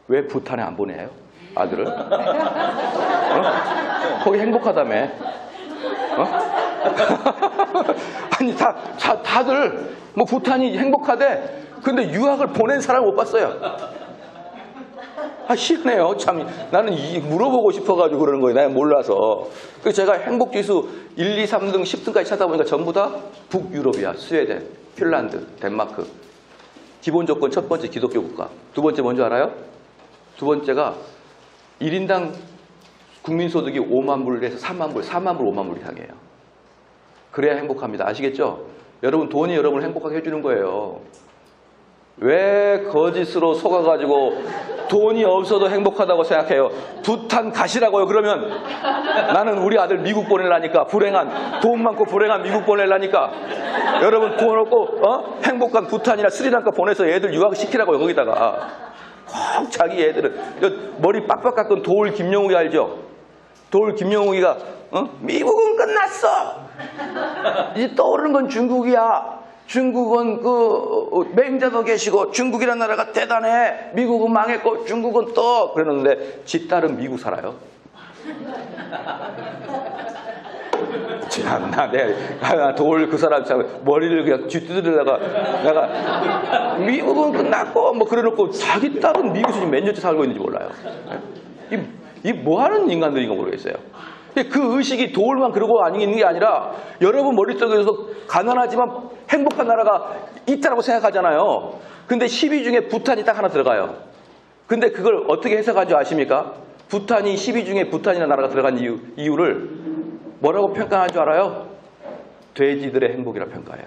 왜 부탄에 안 보내요? 아들을? 거기 행복하다며. 아니 다들 뭐 부탄이 행복하대. 근데 유학을 보낸 사람 못 봤어요. 희한해요. 참 나는 물어보고 싶어가지고 그러는 거예요. 내가 몰라서. 그래서 제가 행복지수 1, 2, 3등, 10등까지 찾아보니까 전부 다 북유럽이야. 스웨덴, 핀란드, 덴마크. 기본 조건 첫 번째 기독교 국가. 두 번째 뭔지 알아요? 두 번째가 1인당 국민소득이 5만 불에서 3만 불, 4만 불, 5만 불 이상이에요. 그래야 행복합니다. 아시겠죠? 여러분 돈이 여러분을 행복하게 해주는 거예요. 왜 거짓으로 속아가지고 돈이 없어도 행복하다고 생각해요? 부탄 가시라고요. 그러면 나는 우리 아들 미국 보내려니까 돈 많고 불행한 미국 보내려니까 여러분 돈 없고 행복한 부탄이나 스리랑카 보내서 애들 유학시키라고요. 거기다가 꼭 자기 애들은 머리 빡빡 깎은 도울 김영욱이 알죠? 도울 김영욱이가 미국은 끝났어. 이제 떠오르는 건 중국이야. 중국은 맹자도 계시고 중국이라는 나라가 대단해. 미국은 망했고 중국은 또 그러는데 지 딸은 미국 살아요. 참나, 내가 돌 그 사람 참 머리를 그냥 쥐두드리다가 내가 미국은 끝났고 뭐 그래놓고 자기 딸은 미국에서 지금 몇 년째 살고 있는지 몰라요. 이 뭐 하는 인간들인가 모르겠어요. 그 의식이 돌만 그러고 아니 있는 게 아니라 여러분 머릿속에서 가난하지만 행복한 나라가 있다라고 생각하잖아요. 근데 10위 중에 부탄이 딱 하나 들어가요. 근데 그걸 어떻게 해석한 줄 아십니까? 부탄이 10위 중에 부탄이라는 나라가 들어간 이유를 뭐라고 평가한 줄 알아요? 돼지들의 행복이라 평가해요.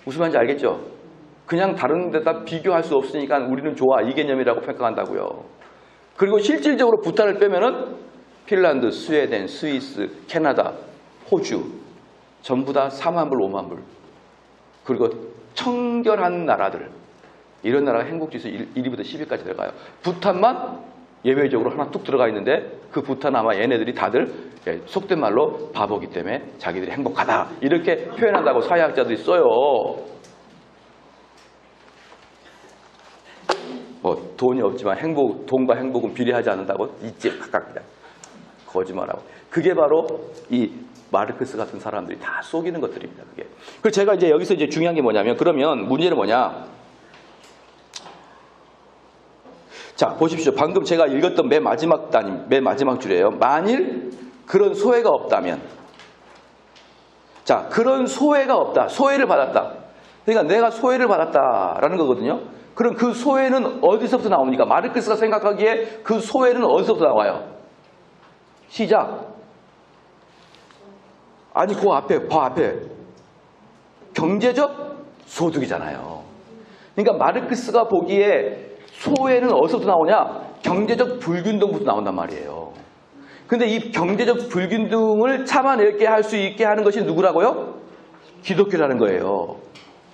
무슨 말인지 알겠죠? 그냥 다른 데다 비교할 수 없으니까 우리는 좋아 이 개념이라고 평가한다고요. 그리고 실질적으로 부탄을 빼면은 핀란드, 스웨덴, 스위스, 캐나다, 호주 전부 다 4만 불, 5만 불. 그리고 청결한 나라들 이런 나라가 행복지수 1위부터 10위까지 들어가요. 부탄만 예외적으로 하나 뚝 들어가 있는데 그 부탄 아마 얘네들이 다들 속된 말로 바보기 때문에 자기들이 행복하다 이렇게 표현한다고 사회학자들이 써요. 뭐 돈이 없지만 돈과 행복은 비례하지 않는다고 있지 각각이다. 거짓말하고. 그게 바로 이 마르크스 같은 사람들이 다 속이는 것들입니다. 그게. 그래서 제가 이제 여기서 이제 중요한 게 뭐냐면 그러면 문제는 뭐냐? 자, 보십시오. 방금 제가 읽었던 맨 마지막 줄이에요. 만일 그런 소외가 없다면. 자, 그런 소외가 없다. 소외를 받았다. 그러니까 내가 소외를 받았다라는 거거든요. 그럼 그 소외는 어디서부터 나옵니까? 마르크스가 생각하기에 그 소외는 어디서부터 나와요? 시작. 아니, 그 앞에, 경제적 소득이잖아요. 그러니까 마르크스가 보기에 소외는 어디서부터 나오냐? 경제적 불균등부터 나온단 말이에요. 근데 이 경제적 불균등을 참아내게 할 수 있게 하는 것이 누구라고요? 기독교라는 거예요.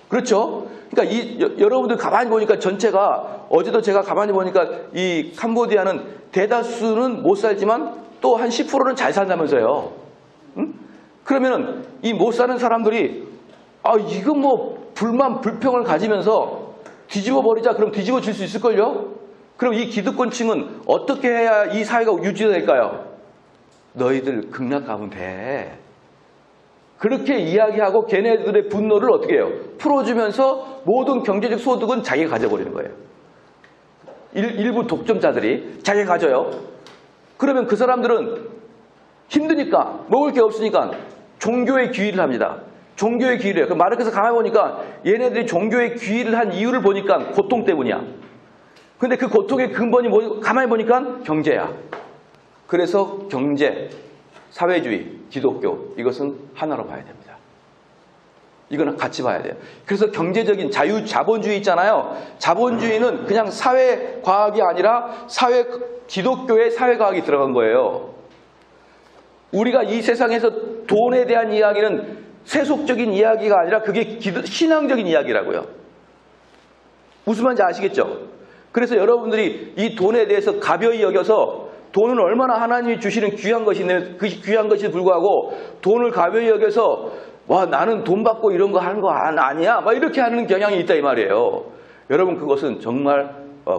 그렇죠? 그러니까 여러분들 가만히 보니까 전체가 어제도 제가 가만히 보니까 이 캄보디아는 대다수는 못 살지만 또 한 10%는 잘 산다면서요. 응? 그러면은 이 못 사는 사람들이 이거 뭐 불평을 가지면서 뒤집어 버리자. 그럼 뒤집어질 수 있을걸요? 그럼 이 기득권층은 어떻게 해야 이 사회가 유지될까요? 너희들 극락가면 돼. 그렇게 이야기하고 걔네들의 분노를 어떻게 해요? 풀어주면서 모든 경제적 소득은 자기가 가져버리는 거예요. 일부 독점자들이 자기가 가져요. 그러면 그 사람들은 힘드니까 먹을 게 없으니까 종교의 귀의를 합니다. 종교의 귀의를 해요. 그럼 마르크스 가만히 보니까 얘네들이 종교의 귀의를 한 이유를 보니까 고통 때문이야. 근데 그 고통의 근본이 뭐, 가만히 보니까 경제야. 그래서 경제, 사회주의, 기독교 이것은 하나로 봐야 됩니다. 이거는 같이 봐야 돼요. 그래서 경제적인 자본주의 있잖아요. 자본주의는 그냥 사회과학이 아니라 기독교의 사회과학이 들어간 거예요. 우리가 이 세상에서 돈에 대한 이야기는 세속적인 이야기가 아니라 그게 신앙적인 이야기라고요. 무슨 말인지 아시겠죠? 그래서 여러분들이 이 돈에 대해서 가벼이 여겨서 돈은 얼마나 하나님이 주시는 귀한 것인데 그 귀한 것이 불구하고 돈을 가벼이 여겨서 와 나는 돈 받고 이런 거 하는 거 아니야 막 이렇게 하는 경향이 있다 이 말이에요. 여러분 그것은 정말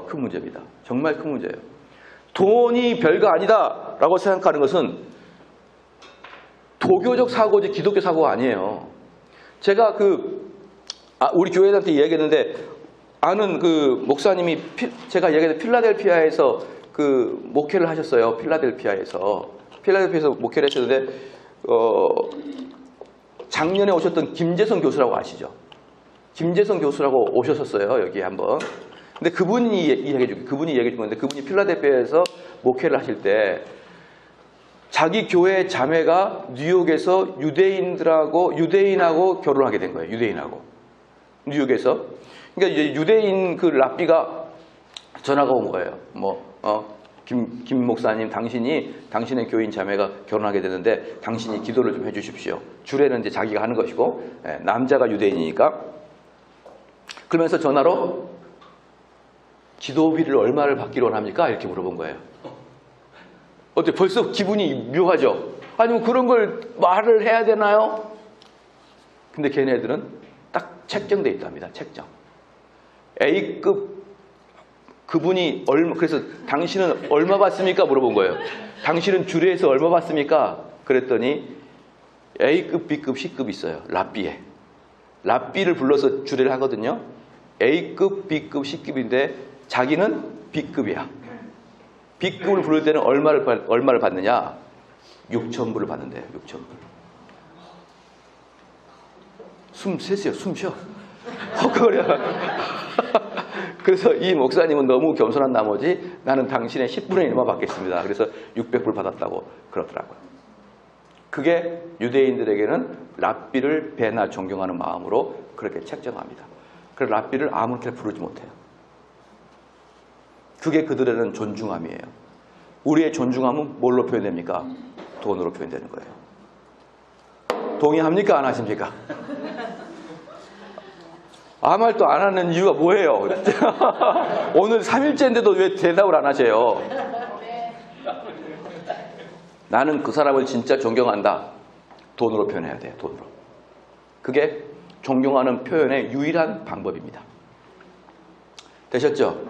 큰 문제입니다. 정말 큰 문제예요. 돈이 별거 아니다 라고 생각하는 것은 도교적 사고지 기독교 사고가 아니에요. 제가 우리 교회한테 이야기했는데 아는 그 목사님이 제가 얘기했는데 필라델피아에서 그 목회를 하셨어요. 필라델피아에서 목회를 하셨는데 작년에 오셨던 김재성 교수라고 아시죠? 김재성 교수라고 오셨었어요. 여기 한번. 근데 그분이 얘기해 준 건데 그분이 필라델피아에서 목회를 하실 때 자기 교회 자매가 뉴욕에서 유대인하고 결혼하게 된 거예요. 유대인하고. 뉴욕에서. 그러니까 이제 유대인 그 랍비가 전화가 온 거예요. 김 목사님, 당신의 교인 자매가 결혼하게 되는데 당신이 기도를 좀 해주십시오. 주례는 이제 자기가 하는 것이고, 남자가 유대인이니까. 그러면서 전화로 기도비를 얼마를 받기로 원합니까? 이렇게 물어본 거예요. 어때? 벌써 기분이 묘하죠? 아니면 그런 걸 말을 해야 되나요? 근데 걔네들은 딱 책정돼 있답니다. 책정. A급 그분이 그래서 당신은 얼마 받습니까? 물어본 거예요. 당신은 주례에서 얼마 받습니까? 그랬더니 A급, B급, C급이 있어요. 랍비에. 랍비를 불러서 주례를 하거든요. A급, B급, C급인데 자기는 B급이야. B급을 부를 때는 얼마를 받느냐? 6,000불을 받는데요. 6,000불. 숨 쉬세요. 숨 쉬어. 헛거려. 그래서 이 목사님은 너무 겸손한 나머지 나는 당신의 10분의 1만 받겠습니다. 그래서 600불 받았다고 그러더라고요. 그게 유대인들에게는 랍비를 배나 존경하는 마음으로 그렇게 책정합니다. 그래서 랍비를 아무렇게나 부르지 못해요. 그게 그들에는 존중함이에요. 우리의 존중함은 뭘로 표현됩니까? 돈으로 표현되는 거예요. 동의합니까? 안 하십니까? 아무 말도 안 하는 이유가 뭐예요? 오늘 3일째인데도 왜 대답을 안 하세요? 나는 그 사람을 진짜 존경한다. 돈으로 표현해야 돼요. 돈으로. 그게 존경하는 표현의 유일한 방법입니다. 되셨죠?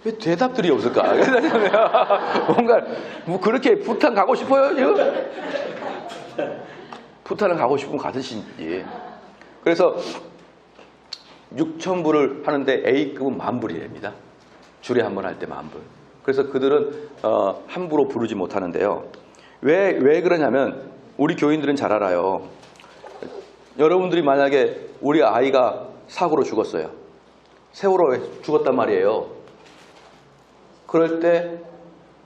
왜 대답들이 없을까? 뭔가 뭐 그렇게 부탄 가고 싶어요? 지금? 부탄을 가고 싶으면 가듯이. 그래서 6,000불을 하는데 A급은 10,000불이랍니다. 주례 한 번 할 때 10,000불. 그래서 그들은 함부로 부르지 못하는데요. 왜 그러냐면 우리 교인들은 잘 알아요. 여러분들이 만약에 우리 아이가 사고로 죽었어요. 세월호에 죽었단 말이에요. 그럴 때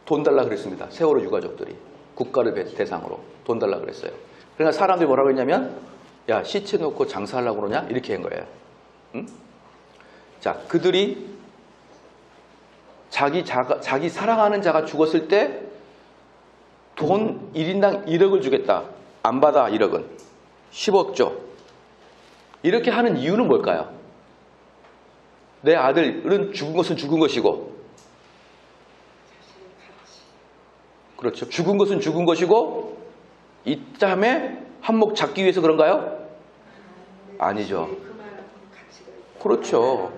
돈 달라 그랬습니다. 세월호 유가족들이 국가를 대상으로 돈 달라 그랬어요. 그러니까 사람들이 뭐라고 했냐면 야 시체 놓고 장사하려고 그러냐? 이렇게 한 거예요. 응? 자, 그들이 자기 사랑하는 자가 죽었을 때 돈 1인당 1억을 주겠다. 안 받아 1억은. 10억 줘. 이렇게 하는 이유는 뭘까요? 내 아들은 죽은 것은 죽은 것이고 그렇죠. 죽은 것은 죽은 것이고 이참에 한몫 잡기 위해서 그런가요? 아니죠. 그렇죠.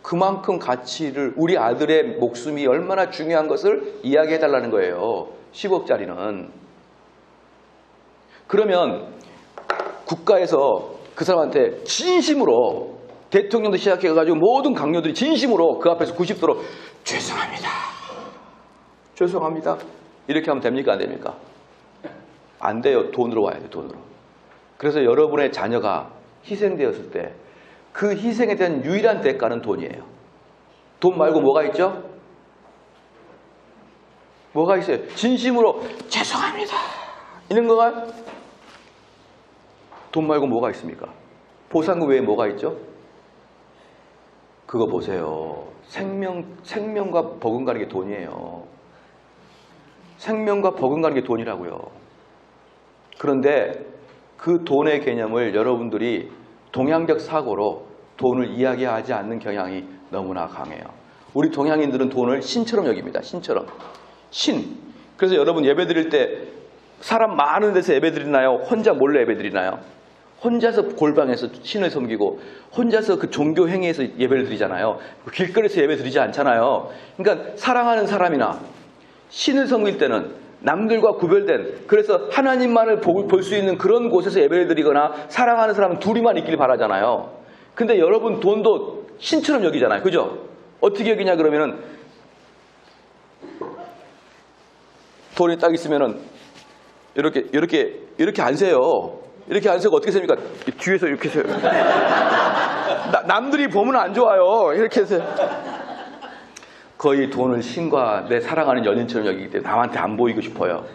그만큼 가치를 우리 아들의 목숨이 얼마나 중요한 것을 이야기해달라는 거예요. 10억짜리는. 그러면 국가에서 그 사람한테 진심으로 대통령도 시작해가지고 모든 강요들이 진심으로 그 앞에서 90도로 죄송합니다. 죄송합니다. 이렇게 하면 됩니까? 안 됩니까? 안 돼요. 돈으로 와야 돼요. 돈으로. 그래서 여러분의 자녀가 희생되었을 때 그 희생에 대한 유일한 대가는 돈이에요. 돈 말고 뭐가 있죠? 뭐가 있어요? 진심으로 죄송합니다. 이런 거가 돈 말고 뭐가 있습니까? 보상금 외에 뭐가 있죠? 그거 보세요. 생명과 버금가는 게 돈이에요. 생명과 버금가는 게 돈이라고요. 그런데 그 돈의 개념을 여러분들이 동양적 사고로 돈을 이야기하지 않는 경향이 너무나 강해요. 우리 동양인들은 돈을 신처럼 여깁니다. 신처럼. 신. 그래서 여러분 예배 드릴 때 사람 많은 데서 예배 드리나요? 혼자 몰래 예배 드리나요? 혼자서 골방에서 신을 섬기고 혼자서 그 종교 행위에서 예배를 드리잖아요. 길거리에서 예배 드리지 않잖아요. 그러니까 사랑하는 사람이나 신을 섬길 때는 남들과 구별된, 그래서 하나님만을 볼 수 있는 그런 곳에서 예배를 드리거나 사랑하는 사람은 둘이만 있길 바라잖아요. 근데 여러분 돈도 신처럼 여기잖아요. 그죠? 어떻게 여기냐 그러면은 돈이 딱 있으면은 이렇게 안 세요. 이렇게 안 세고 어떻게 셉니까? 뒤에서 이렇게 세요. 남들이 보면 안 좋아요. 이렇게 해서 거의 돈을 신과 내 사랑하는 연인처럼 여기기 때문에 남한테 안 보이고 싶어요.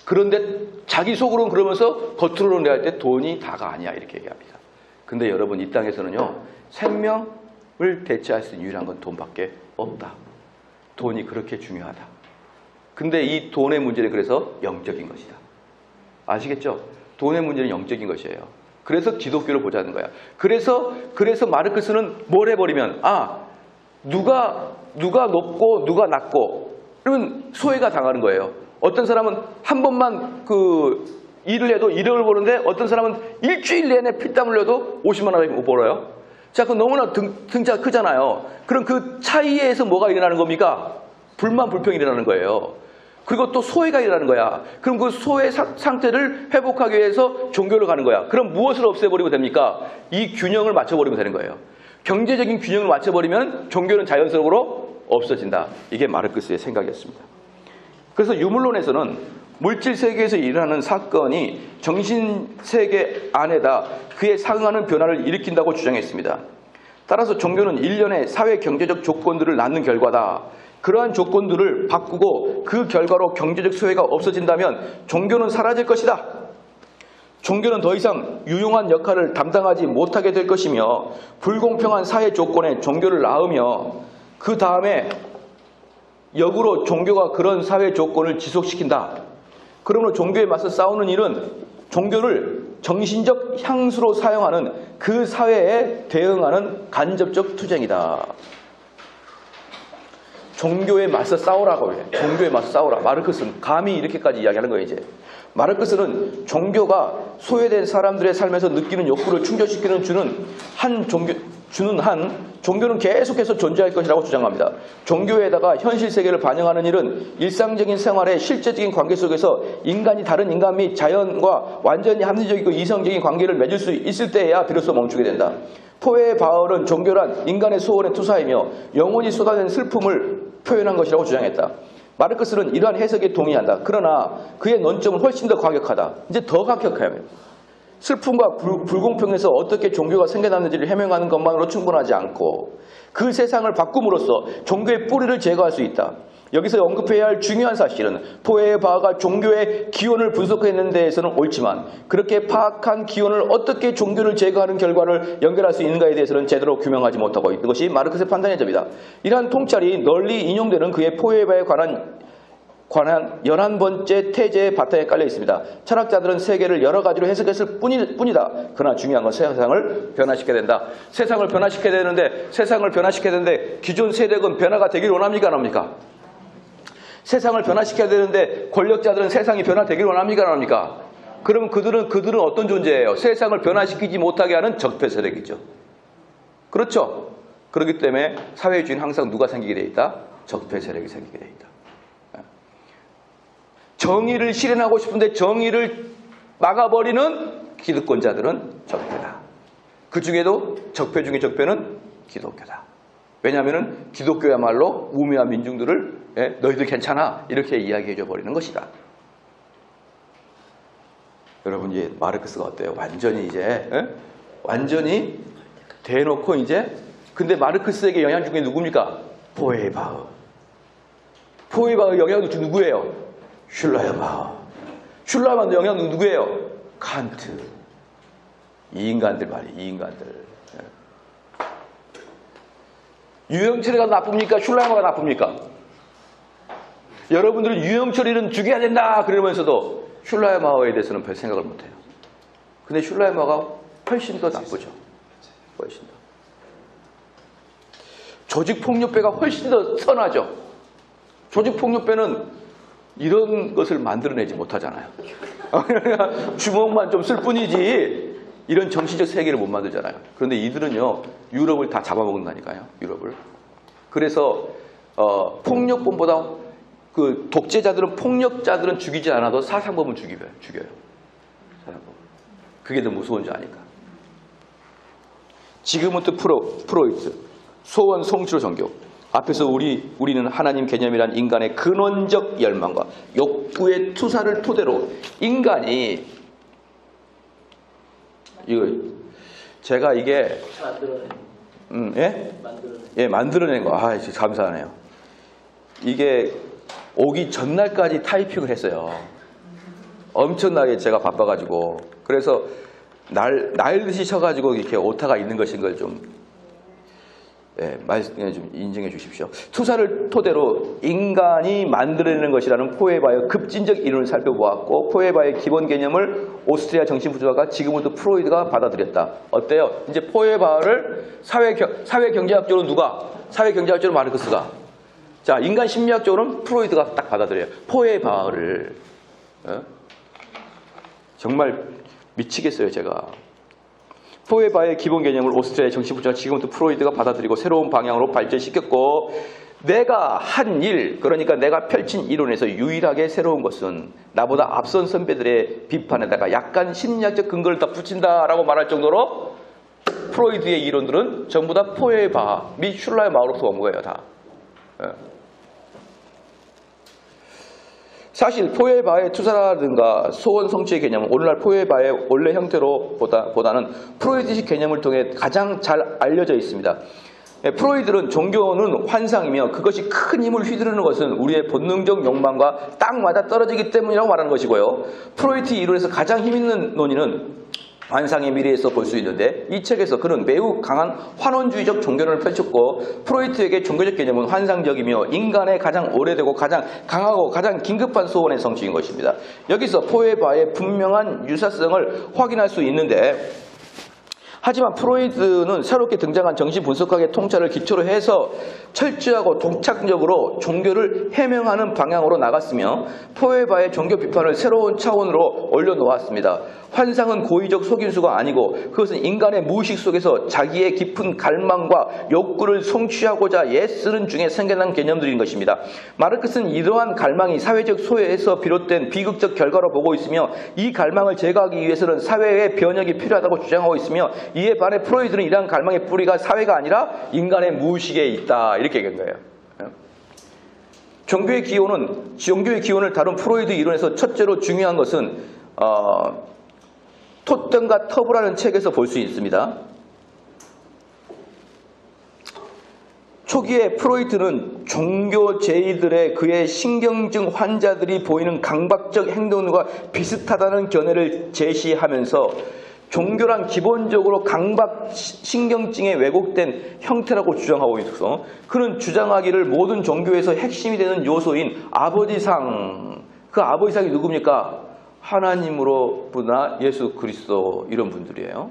그런데 자기 속으로는 그러면서 겉으로는 내할 때 돈이 다가 아니야 이렇게 얘기합니다. 근데 여러분 이 땅에서는요. 생명을 대체할 수 있는 유일한 건 돈밖에 없다. 돈이 그렇게 중요하다. 근데 이 돈의 문제는 그래서 영적인 것이다. 아시겠죠? 돈의 문제는 영적인 것이에요. 그래서 기독교를 보자는 거야. 그래서 마르크스는 뭘 해버리면 누가 높고 누가 낮고 그러면 소외가 당하는 거예요. 어떤 사람은 한 번만 그 일을 해도 1억을 버는데 어떤 사람은 일주일 내내 피땀 흘려도 50만 원을 못 벌어요. 자, 그건 너무나 등차가 크잖아요. 그럼 그 차이에서 뭐가 일어나는 겁니까? 불만 불평이 일어나는 거예요. 그리고 또 소외가 일어나는 거야. 그럼 그 소외 상태를 회복하기 위해서 종교를 가는 거야. 그럼 무엇을 없애버리면 됩니까? 이 균형을 맞춰버리면 되는 거예요. 경제적인 균형을 맞춰버리면 종교는 자연스럽으로 없어진다. 이게 마르크스의 생각이었습니다. 그래서 유물론에서는 물질 세계에서 일어나는 사건이 정신 세계 안에다 그에 상응하는 변화를 일으킨다고 주장했습니다. 따라서 종교는 일련의 사회 경제적 조건들을 낳는 결과다. 그러한 조건들을 바꾸고 그 결과로 경제적 소외가 없어진다면 종교는 사라질 것이다. 종교는 더 이상 유용한 역할을 담당하지 못하게 될 것이며 불공평한 사회 조건에 종교를 낳으며 그 다음에 역으로 종교가 그런 사회 조건을 지속시킨다. 그러므로 종교에 맞서 싸우는 일은 종교를 정신적 향수로 사용하는 그 사회에 대응하는 간접적 투쟁이다. 종교에 맞서 싸우라고 해. 종교에 맞서 싸우라. 마르크스는 감히 이렇게까지 이야기하는 거예요, 이제. 마르크스는 종교가 소외된 사람들의 삶에서 느끼는 욕구를 충족시키는 종교는 계속해서 존재할 것이라고 주장합니다. 종교에다가 현실 세계를 반영하는 일은 일상적인 생활의 실제적인 관계 속에서 인간이 다른 인간 및 자연과 완전히 합리적이고 이성적인 관계를 맺을 수 있을 때에야 비로소 멈추게 된다. 포에의 바울은 종교란 인간의 소원의 투사이며 영원히 쏟아낸 슬픔을 표현한 것이라고 주장했다. 마르크스는 이러한 해석에 동의한다. 그러나 그의 논점은 훨씬 더 과격하다. 이제 더 과격해요. 슬픔과 불공평에서 어떻게 종교가 생겨났는지를 해명하는 것만으로 충분하지 않고 그 세상을 바꿈으로써 종교의 뿌리를 제거할 수 있다. 여기서 언급해야 할 중요한 사실은 포에의 바하가 종교의 기원을 분석하는 데에서는 옳지만 그렇게 파악한 기원을 어떻게 종교를 제거하는 결과를 연결할 수 있는가에 대해서는 제대로 규명하지 못하고 있는 것이 마르크스의 판단의 점이다. 이러한 통찰이 널리 인용되는 그의 포에의 바에 관한 11번째 태제의 바탕에 깔려 있습니다. 철학자들은 세계를 여러 가지로 해석했을 뿐이다. 그러나 중요한 건 세상을 변화시켜야 된다. 세상을 변화시켜야 되는데 기존 세력은 변화가 되길 원합니까? 안 합니까? 세상을 변화시켜야 되는데 권력자들은 세상이 변화되길 원합니까? 안 합니까? 그러면 그들은 어떤 존재예요? 세상을 변화시키지 못하게 하는 적폐 세력이죠. 그렇죠? 그렇기 때문에 사회주의는 항상 누가 생기게 돼 있다? 적폐 세력이 생기게 돼 있다. 정의를 실현하고 싶은데 정의를 막아버리는 기득권자들은 적폐다. 그 중에도 적폐 중에 적폐는 기독교다. 왜냐하면 기독교야말로 우매한 민중들을 너희들 괜찮아 이렇게 이야기해줘 버리는 것이다. 여러분 이제 마르크스가 어때요? 완전히 대놓고 이제 근데 마르크스에게 영향 준 게 누굽니까? 포에바흐. 포에바흐 영향 준 누구예요? 슐라이마도 영향 준 누구예요? 칸트. 이 인간들 말이에요. 이 인간들. 유영철이가 나쁩니까? 슐라이머가 나쁩니까? 여러분들은 유영철이는 죽여야 된다 그러면서도 슐라이머에 대해서는 별 생각을 못해요. 근데 슐라이머가 훨씬 더 나쁘죠. 훨씬 더. 조직폭력배가 훨씬 더 선하죠. 조직폭력배는 이런 것을 만들어내지 못하잖아요. 주먹만 좀 쓸 뿐이지 이런 정신적 세계를 못 만들잖아요. 그런데 이들은요 유럽을 다 잡아먹는다니까요. 유럽을. 그래서 폭력범보다 그 독재자들은 폭력자들은 죽이지 않아도 사상범은 죽여요. 사상범. 그게 더 무서운 줄 아니까. 지그문트 프로이트 소원 성취로 종교. 앞에서 우리는 하나님 개념이란 인간의 근원적 열망과 욕구의 투사를 토대로 인간이 이거 제가 이게 만들어낸 거. 아, 감사하네요. 이게 오기 전날까지 타이핑을 했어요. 엄청나게 제가 바빠가지고 그래서 날듯이 쳐가지고 이렇게 오타가 있는 것인 걸 좀 좀 인정해 주십시오. 투사를 토대로 인간이 만들어내는 것이라는 포에바의 급진적 이론을 살펴보았고 포에바의 기본 개념을 오스트리아 정신분석가 지그문트 프로이드가 받아들였다. 어때요? 이제 포에바를 사회경제학적으로 누가? 사회경제학적으로 마르크스가. 자, 인간 심리학적으로는 프로이드가 딱 받아들여요. 포에바를. 정말 미치겠어요, 제가. 포에바의 기본 개념을 오스트리아의 정신분석가 지그문트 프로이드가 받아들이고 새로운 방향으로 발전시켰고 내가 한 일, 그러니까 내가 펼친 이론에서 유일하게 새로운 것은 나보다 앞선 선배들의 비판에다가 약간 심리학적 근거를 더 붙인다라고 말할 정도로 프로이드의 이론들은 전부 다 포에바 및 슐러의 마우로프 원고예요, 다. 사실 포에바의 투사라든가 소원 성취의 개념은 오늘날 포에바의 원래 형태로 보다는 프로이드식 개념을 통해 가장 잘 알려져 있습니다. 프로이드는 종교는 환상이며 그것이 큰 힘을 휘두르는 것은 우리의 본능적 욕망과 딱 맞아 떨어지기 때문이라고 말하는 것이고요. 프로이트 이론에서 가장 힘있는 논의는 환상의 미래에서 볼 수 있는데 이 책에서 그는 매우 강한 환원주의적 종교론을 펼쳤고 프로이트에게 종교적 개념은 환상적이며 인간의 가장 오래되고 가장 강하고 가장 긴급한 소원의 성취인 것입니다. 여기서 포에바의 분명한 유사성을 확인할 수 있는데 하지만 프로이드는 새롭게 등장한 정신분석학의 통찰을 기초로 해서 철저하고 독창적으로 종교를 해명하는 방향으로 나갔으며 포에바의 종교 비판을 새로운 차원으로 올려놓았습니다. 환상은 고의적 속임수가 아니고 그것은 인간의 무의식 속에서 자기의 깊은 갈망과 욕구를 성취하고자 애쓰는 중에 생겨난 개념들인 것입니다. 마르크스는 이러한 갈망이 사회적 소외에서 비롯된 비극적 결과로 보고 있으며 이 갈망을 제거하기 위해서는 사회의 변혁이 필요하다고 주장하고 있으며 이에 반해 프로이드는 이러한 갈망의 뿌리가 사회가 아니라 인간의 무의식에 있다 이렇게 얘기한 거예요. 종교의 기원을 다룬 프로이드 이론에서 첫째로 중요한 것은 토템과 터부라는 책에서 볼 수 있습니다. 초기에 프로이트는 종교제의들의 그의 신경증 환자들이 보이는 강박적 행동과 비슷하다는 견해를 제시하면서 종교란 기본적으로 강박 신경증에 왜곡된 형태라고 주장하고 있어서 그는 주장하기를 모든 종교에서 핵심이 되는 요소인 아버지상, 그 아버지상이 누굽니까? 하나님으로부나 예수 그리스도 이런 분들이에요.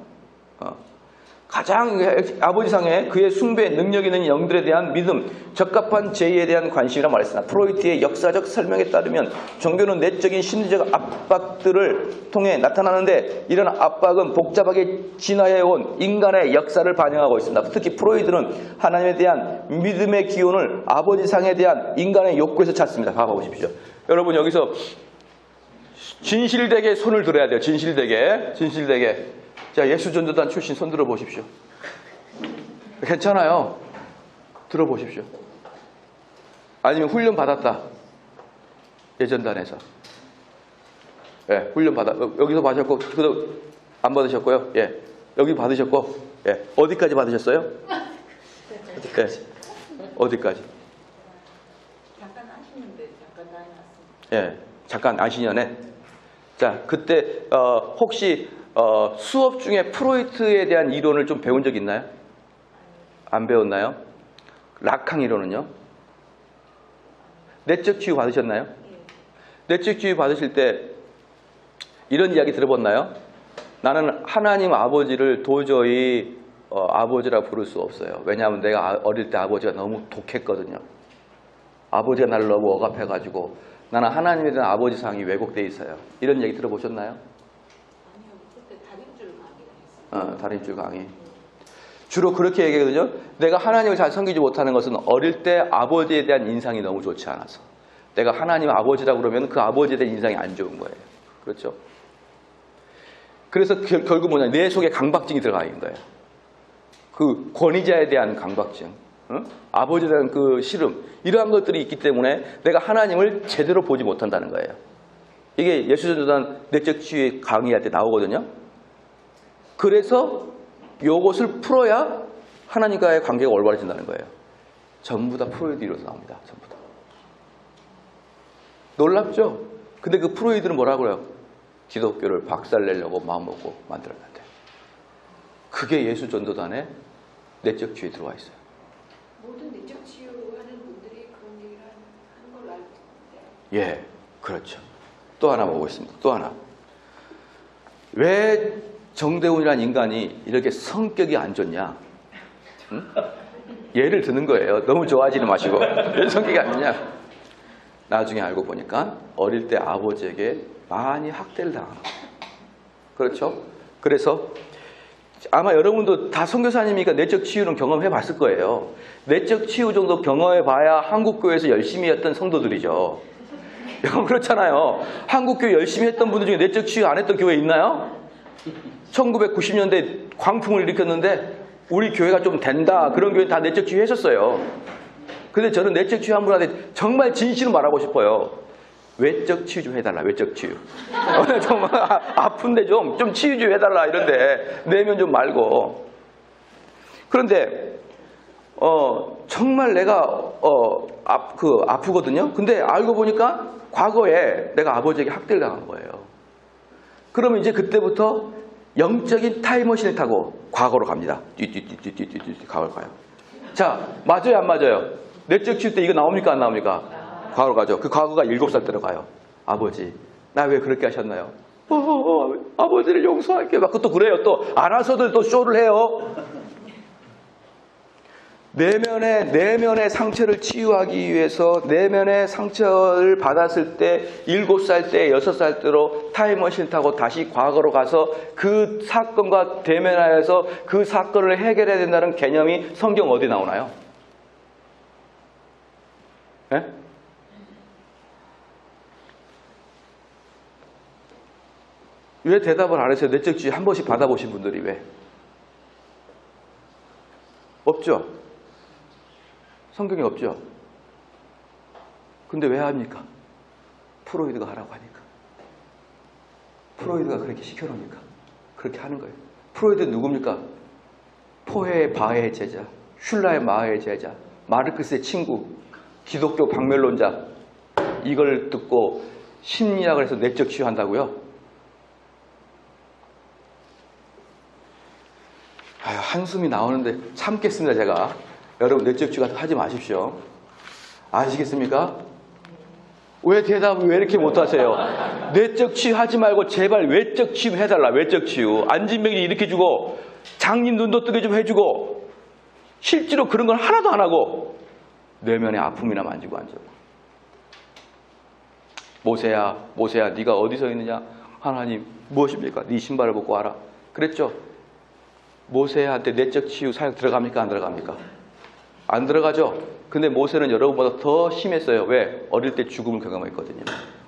가장 아버지상에 그의 숭배 능력 있는 영들에 대한 믿음, 적합한 제의에 대한 관심이라 말했습니다. 프로이트의 역사적 설명에 따르면 종교는 내적인 심리적 압박들을 통해 나타나는데 이런 압박은 복잡하게 진화해온 인간의 역사를 반영하고 있습니다. 특히 프로이드는 하나님에 대한 믿음의 기원을 아버지상에 대한 인간의 욕구에서 찾습니다. 봐보십시오. 여러분 여기서 진실되게 손을 들어야 돼요. 진실되게. 자, 예수전도단 출신 손 들어보십시오. 괜찮아요. 들어보십시오. 아니면 훈련 받았다. 예전단에서. 예, 훈련 여기서 받으셨고, 안 받으셨고요. 예, 여기 받으셨고, 예, 어디까지 받으셨어요? 예, 어디까지? 잠깐 아시는데, 잠깐 나이 났습니다. 예, 잠깐 아시년에. 자, 그때, 혹시, 수업 중에 프로이트에 대한 이론을 좀 배운 적 있나요? 안 배웠나요? 락항 이론은요? 내적 치유 받으셨나요? 내적 치유 받으실 때 이런 이야기 들어봤나요? 나는 하나님 아버지를 도저히 아버지라 부를 수 없어요. 왜냐하면 내가 어릴 때 아버지가 너무 독했거든요. 아버지가 나를 너무 억압해가지고 나는 하나님에 대한 아버지상이 왜곡되어 있어요. 이런 얘기 들어보셨나요? 다림줄 강의. 주로 그렇게 얘기하거든요. 내가 하나님을 잘 섬기지 못하는 것은 어릴 때 아버지에 대한 인상이 너무 좋지 않아서. 내가 하나님 아버지라고 그러면 그 아버지에 대한 인상이 안 좋은 거예요. 그렇죠? 그래서 결국 뭐냐, 내 속에 강박증이 들어가 있는 거예요. 그 권위자에 대한 강박증, 아버지에 대한 그 싫음, 이러한 것들이 있기 때문에 내가 하나님을 제대로 보지 못한다는 거예요. 이게 예수전도단 내적 치유의 강의할 때 나오거든요. 그래서 이것을 풀어야 하나님과의 관계가 올바라진다는 거예요. 전부 다 프로이드 이론에서 나옵니다. 전부 다. 놀랍죠? 근데 그 프로이드는 뭐라고 그래요? 기독교를 박살내려고 마음먹고 만들었는데 그게 예수 전도단의 내적 치유에 들어와 있어요. 모든 내적 치유하는 분들이 그런 얘기를 하는 걸로 알고 있는데. 예, 그렇죠. 또 하나 보겠습니다. 또 하나. 왜 정대훈이라는 인간이 이렇게 성격이 안 좋냐? 응? 예를 드는 거예요. 너무 좋아하지는 마시고. 왜 성격이 안 좋냐? 나중에 알고 보니까 어릴 때 아버지에게 많이 학대를 당한 거예요. 그렇죠? 그래서 아마 여러분도 다 선교사님이니까 내적 치유는 경험해 봤을 거예요. 내적 치유 정도 경험해 봐야 한국교회에서 열심히 했던 성도들이죠. 그렇잖아요. 한국교회 열심히 했던 분들 중에 내적 치유 안 했던 교회 있나요? 1990년대 광풍을 일으켰는데 우리 교회가 좀 된다. 그런 교회 다 내적 치유 했었어요. 근데 저는 내적 치유 한 분한테 정말 진실을 말하고 싶어요. 외적 치유 좀 해달라. 외적 치유. 정말 아픈데 좀 치유 좀 해달라. 이런데 내면 좀 말고. 그런데 정말 내가 아프거든요. 근데 알고 보니까 과거에 내가 아버지에게 학대를 당한 거예요. 그러면 이제 그때부터 영적인 타임머신을 타고 과거로 갑니다. 띠띠띠띠띠띠 과거로 가요. 자, 맞아요, 안 맞아요? 내적 치유 때 이거 나옵니까, 안 나옵니까? 과거로 가죠. 그 과거가 7살 때로 가요. 아버지, 나 왜 그렇게 하셨나요? 아버지를 용서할게요. 막 그것도 그래요. 또 알아서들 또 쇼를 해요. 내면의 상처를 치유하기 위해서 내면의 상처를 받았을 때 7살 때, 6살 때로 타임머신 타고 다시 과거로 가서 그 사건과 대면하여서 그 사건을 해결해야 된다는 개념이 성경 어디 나오나요? 네? 왜 대답을 안 했어요? 내적 치유 한 번씩 받아보신 분들이 왜? 없죠? 성경에 없죠? 근데 왜 합니까? 프로이드가 하라고 하니까. 프로이드가 그렇게 시켜놓으니까. 그렇게 하는 거예요. 프로이드 누굽니까? 포헤의 바헤의 제자, 슐라의 마헤의 제자, 마르크스의 친구, 기독교 박멸론자. 이걸 듣고 심리학을 해서 내적 치유한다고요? 한숨이 나오는데 참겠습니다, 제가. 여러분, 내적 치유 하지 마십시오. 아시겠습니까? 왜 대답을 왜 이렇게 못하세요? 내적 치유 하지 말고 제발 외적 치유 해달라. 외적 치유. 안진병이 일으켜주고 장님 눈도 뜨게 좀 해주고 실제로 그런 건 하나도 안 하고 내면의 아픔이나 만지고 앉아. 모세야 네가 어디서 있느냐? 하나님 무엇입니까? 네 신발을 벗고 와라. 그랬죠? 모세한테 내적 치유 사역 들어갑니까? 안 들어갑니까? 안 들어가죠? 근데 모세는 여러분보다 더 심했어요. 왜? 어릴 때 죽음을 경험했거든요.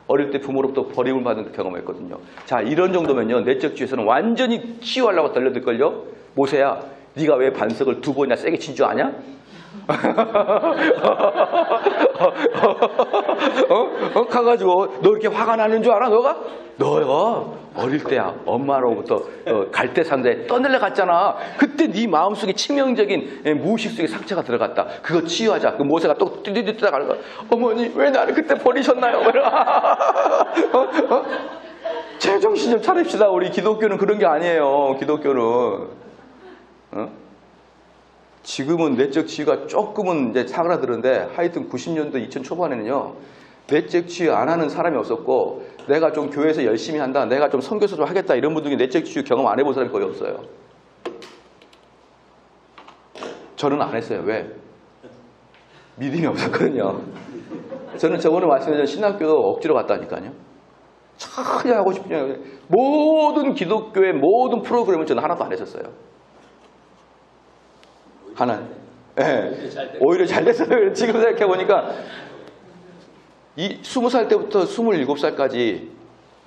어릴 때 부모로부터 버림을 받은 경험했거든요. 자, 이런 정도면요. 내적 치유에서는 완전히 치유하려고 달려들걸요? 모세야, 네가 왜 반석을 2번이나 세게 친 줄 아냐? 가가지고 너 이렇게 화가 나는 줄 알아? 너요 어릴 때야 엄마로부터 갈대산에 떠들려 갔잖아. 그때 네 마음속에 치명적인 무의식 속에 상처가 들어갔다. 그거 치유하자. 그 모세가 또 뛰뛰뛰다 가는 거야. 어머니 왜 나를 그때 버리셨나요? 제정신 좀 차립시다. 우리 기독교는 그런 게 아니에요. 기독교는 지금은 내적 치유가 조금은 이제 사그라드는데 하여튼 90년대 2000 초반에는요. 내적 치유 안 하는 사람이 없었고 내가 좀 교회에서 열심히 한다. 내가 좀 선교사 좀 하겠다. 이런 분들이 내적 치유 경험 안 해본 사람이 거의 없어요. 저는 안 했어요. 왜? 믿음이 없었거든요. 저는 저번에 말씀드린 신학교도 억지로 갔다니까요. 전혀 하고 싶냐. 모든 기독교의 모든 프로그램을 저는 하나도 안 했었어요. 오히려 잘 됐어요. 지금 생각해보니까 20살 때부터 27살까지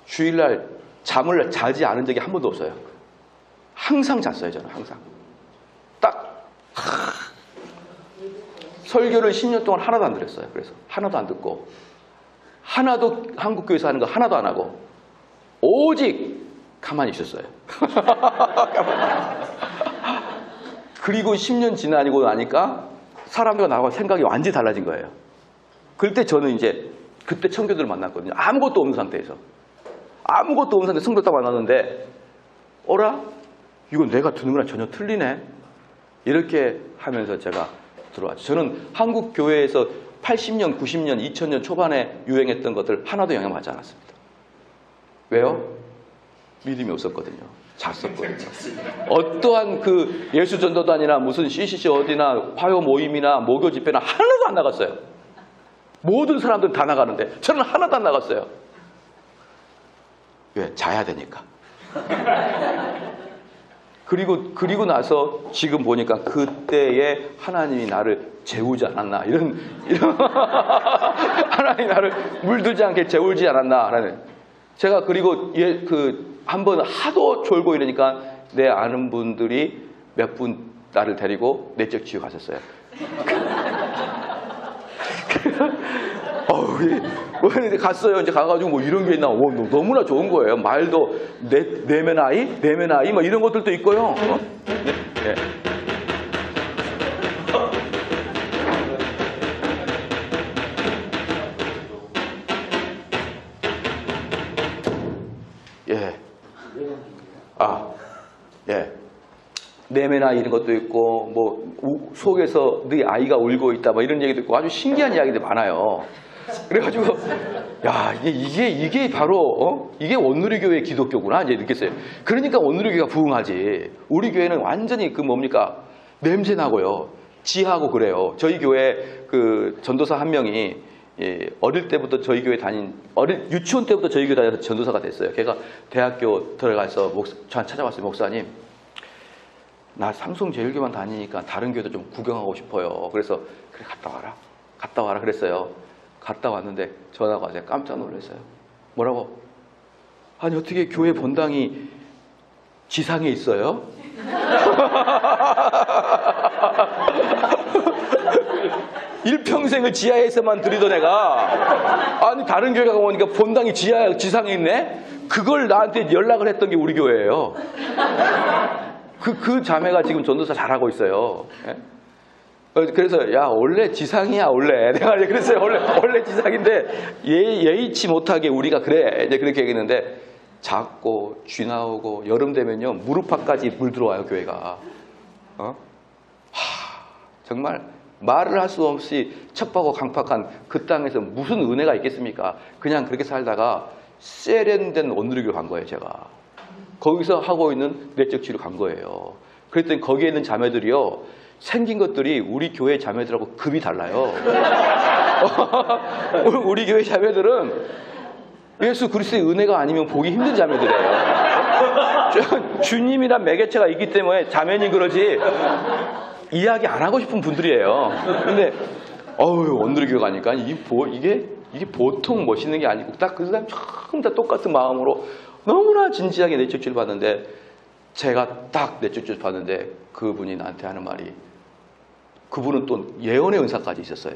주일날 잠을 자지 않은 적이 한 번도 없어요. 항상 잤어요. 저는 항상 딱 설교를 10년 동안 하나도 안 들었어요. 그래서 하나도 안 듣고 하나도 한국교회에서 하는 거 하나도 안 하고 오직 가만히 있었어요. 그리고 10년 지나고 나니까 사람들과 나하고 생각이 완전히 달라진 거예요. 그때 저는 이제 그때 청교도를 만났거든요. 아무것도 없는 상태에서. 아무것도 없는 상태에서 성도 딱 만났는데 어라? 이거 내가 듣는 거랑 전혀 틀리네. 이렇게 하면서 제가 들어왔죠. 저는 한국 교회에서 80년, 90년, 2000년 초반에 유행했던 것들 하나도 영향받지 않았습니다. 왜요? 믿음이 없었거든요. 잤었거든요. 어떠한 그 예수전도단이나 무슨 CCC 어디나 화요 모임이나 모교 집회나 하나도 안 나갔어요. 모든 사람들은 다 나가는데 저는 하나도 안 나갔어요. 왜? 자야 되니까. 그리고 나서 지금 보니까 그때에 하나님이 나를 재우지 않았나 이런 하나님이 나를 물들지 않게 재우지 않았나 하는. 제가 그리고 한번 하도 졸고 이러니까 내 아는 분들이 몇 분 나를 데리고 내적 치유 가셨어요. 갔어요. 이제 가가지고 뭐 이런 게 있나. 너무나 좋은 거예요. 말도 내면 아이 뭐 이런 것들도 있고요. 네. 예. 예. 내면 아이 이런 것도 있고, 뭐 속에서 네 아이가 울고 있다, 뭐 이런 얘기도 있고 아주 신기한 이야기들 많아요. 그래가지고 야 이게 바로 이게 원누리교회 기독교구나 이제 느꼈어요. 그러니까 원누리교회가 부흥하지. 우리 교회는 완전히 그 뭡니까 냄새 나고요, 지하고 그래요. 저희 교회 그 전도사 한 명이 어릴 때부터 저희 교회 유치원 때부터 저희 교회 다녀서 전도사가 됐어요. 걔가 대학교 들어가서 저한테 찾아왔어요. 목사님, 나 삼성제일교만 다니니까 다른 교회도 좀 구경하고 싶어요. 그래서 그래 갔다 와라 그랬어요. 갔다 왔는데 전화가 와서 깜짝 놀랐어요. 뭐라고? 아니 어떻게 교회 본당이 지상에 있어요? 일평생을 지하에서만 들이던 애가 아니 다른 교회 가보니까 본당이 지상에 있네? 그걸 나한테 연락을 했던 게 우리 교회예요. 그 자매가 지금 전도사 잘하고 있어요. 예? 그래서 야 원래 지상이야 원래. 내가 이제 그랬어요. 원래 지상인데 예의치 못하게 우리가 그래 이제 그렇게 얘기했는데, 작고 쥐 나오고 여름 되면요 무릎팍까지 물 들어와요 교회가. 정말 말을 할 수 없이 척박하고 강팍한 그 땅에서 무슨 은혜가 있겠습니까? 그냥 그렇게 살다가 세련된 원누리교를 간 거예요. 제가 거기서 하고 있는 내적 치유를 간 거예요. 그랬더니 거기에 있는 자매들이요 생긴 것들이 우리 교회 자매들하고 급이 달라요. 우리 교회 자매들은 예수 그리스도의 은혜가 아니면 보기 힘든 자매들이에요. 주님이란 매개체가 있기 때문에 자매님 그러지 이야기 안 하고 싶은 분들이에요. 근데 원누리교회 가니까 이게 보통 멋있는 게 아니고 딱 그 사람 전부 다 똑같은 마음으로 너무나 진지하게 내적 치유를 받는데, 제가 딱 내적 치유를 받는데 그분이 나한테 하는 말이, 그분은 또 예언의 은사까지 있었어요.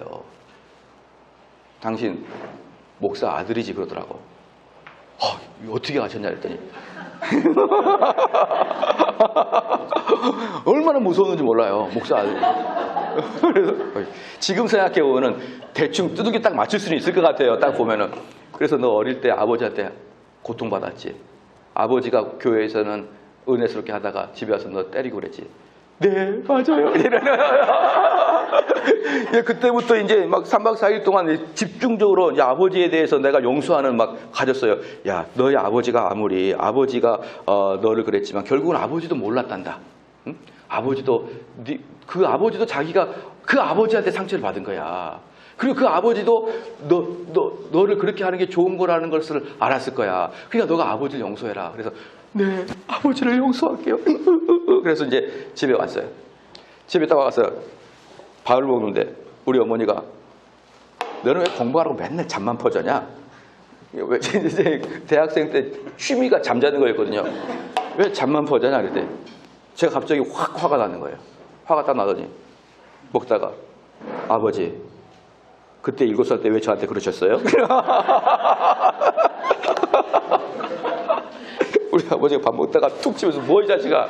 당신 목사 아들이지 그러더라고. 어떻게 아셨냐 했더니 얼마나 무서웠는지 몰라요. 목사 아들. 그래서 지금 생각해보면 대충 두둑이 딱 맞출 수는 있을 것 같아요. 딱 보면은. 그래서 너 어릴 때 아버지한테 고통받았지. 아버지가 교회에서는 은혜스럽게 하다가 집에 와서 너 때리고 그랬지. 네, 맞아요. 그때부터 이제 막 3박 4일 동안 집중적으로 이제 아버지에 대해서 내가 용서하는 막 가졌어요. 야, 너희 아버지가 아무리 아버지가 너를 그랬지만 결국은 아버지도 몰랐단다. 응? 아버지도 그 아버지도 자기가 그 아버지한테 상처를 받은 거야. 그리고 그 아버지도 너를 그렇게 하는 게 좋은 거라는 것을 알았을 거야. 그러니까 너가 아버지를 용서해라. 그래서 네, 아버지를 용서할게요. 그래서 이제 집에 왔어요. 집에 딱 와서 밥을 먹는데 우리 어머니가 너는 왜 공부하라고 맨날 잠만 퍼자냐? 왜 이제 대학생 때 취미가 잠자는 거였거든요. 왜 잠만 퍼자냐? 그랬더니 제가 갑자기 확 화가 나는 거예요. 화가 딱 나더니 먹다가 아버지 그때 7살 때 왜 저한테 그러셨어요? 우리 아버지가 밥 먹다가 툭 치면서 뭐 이 자식아.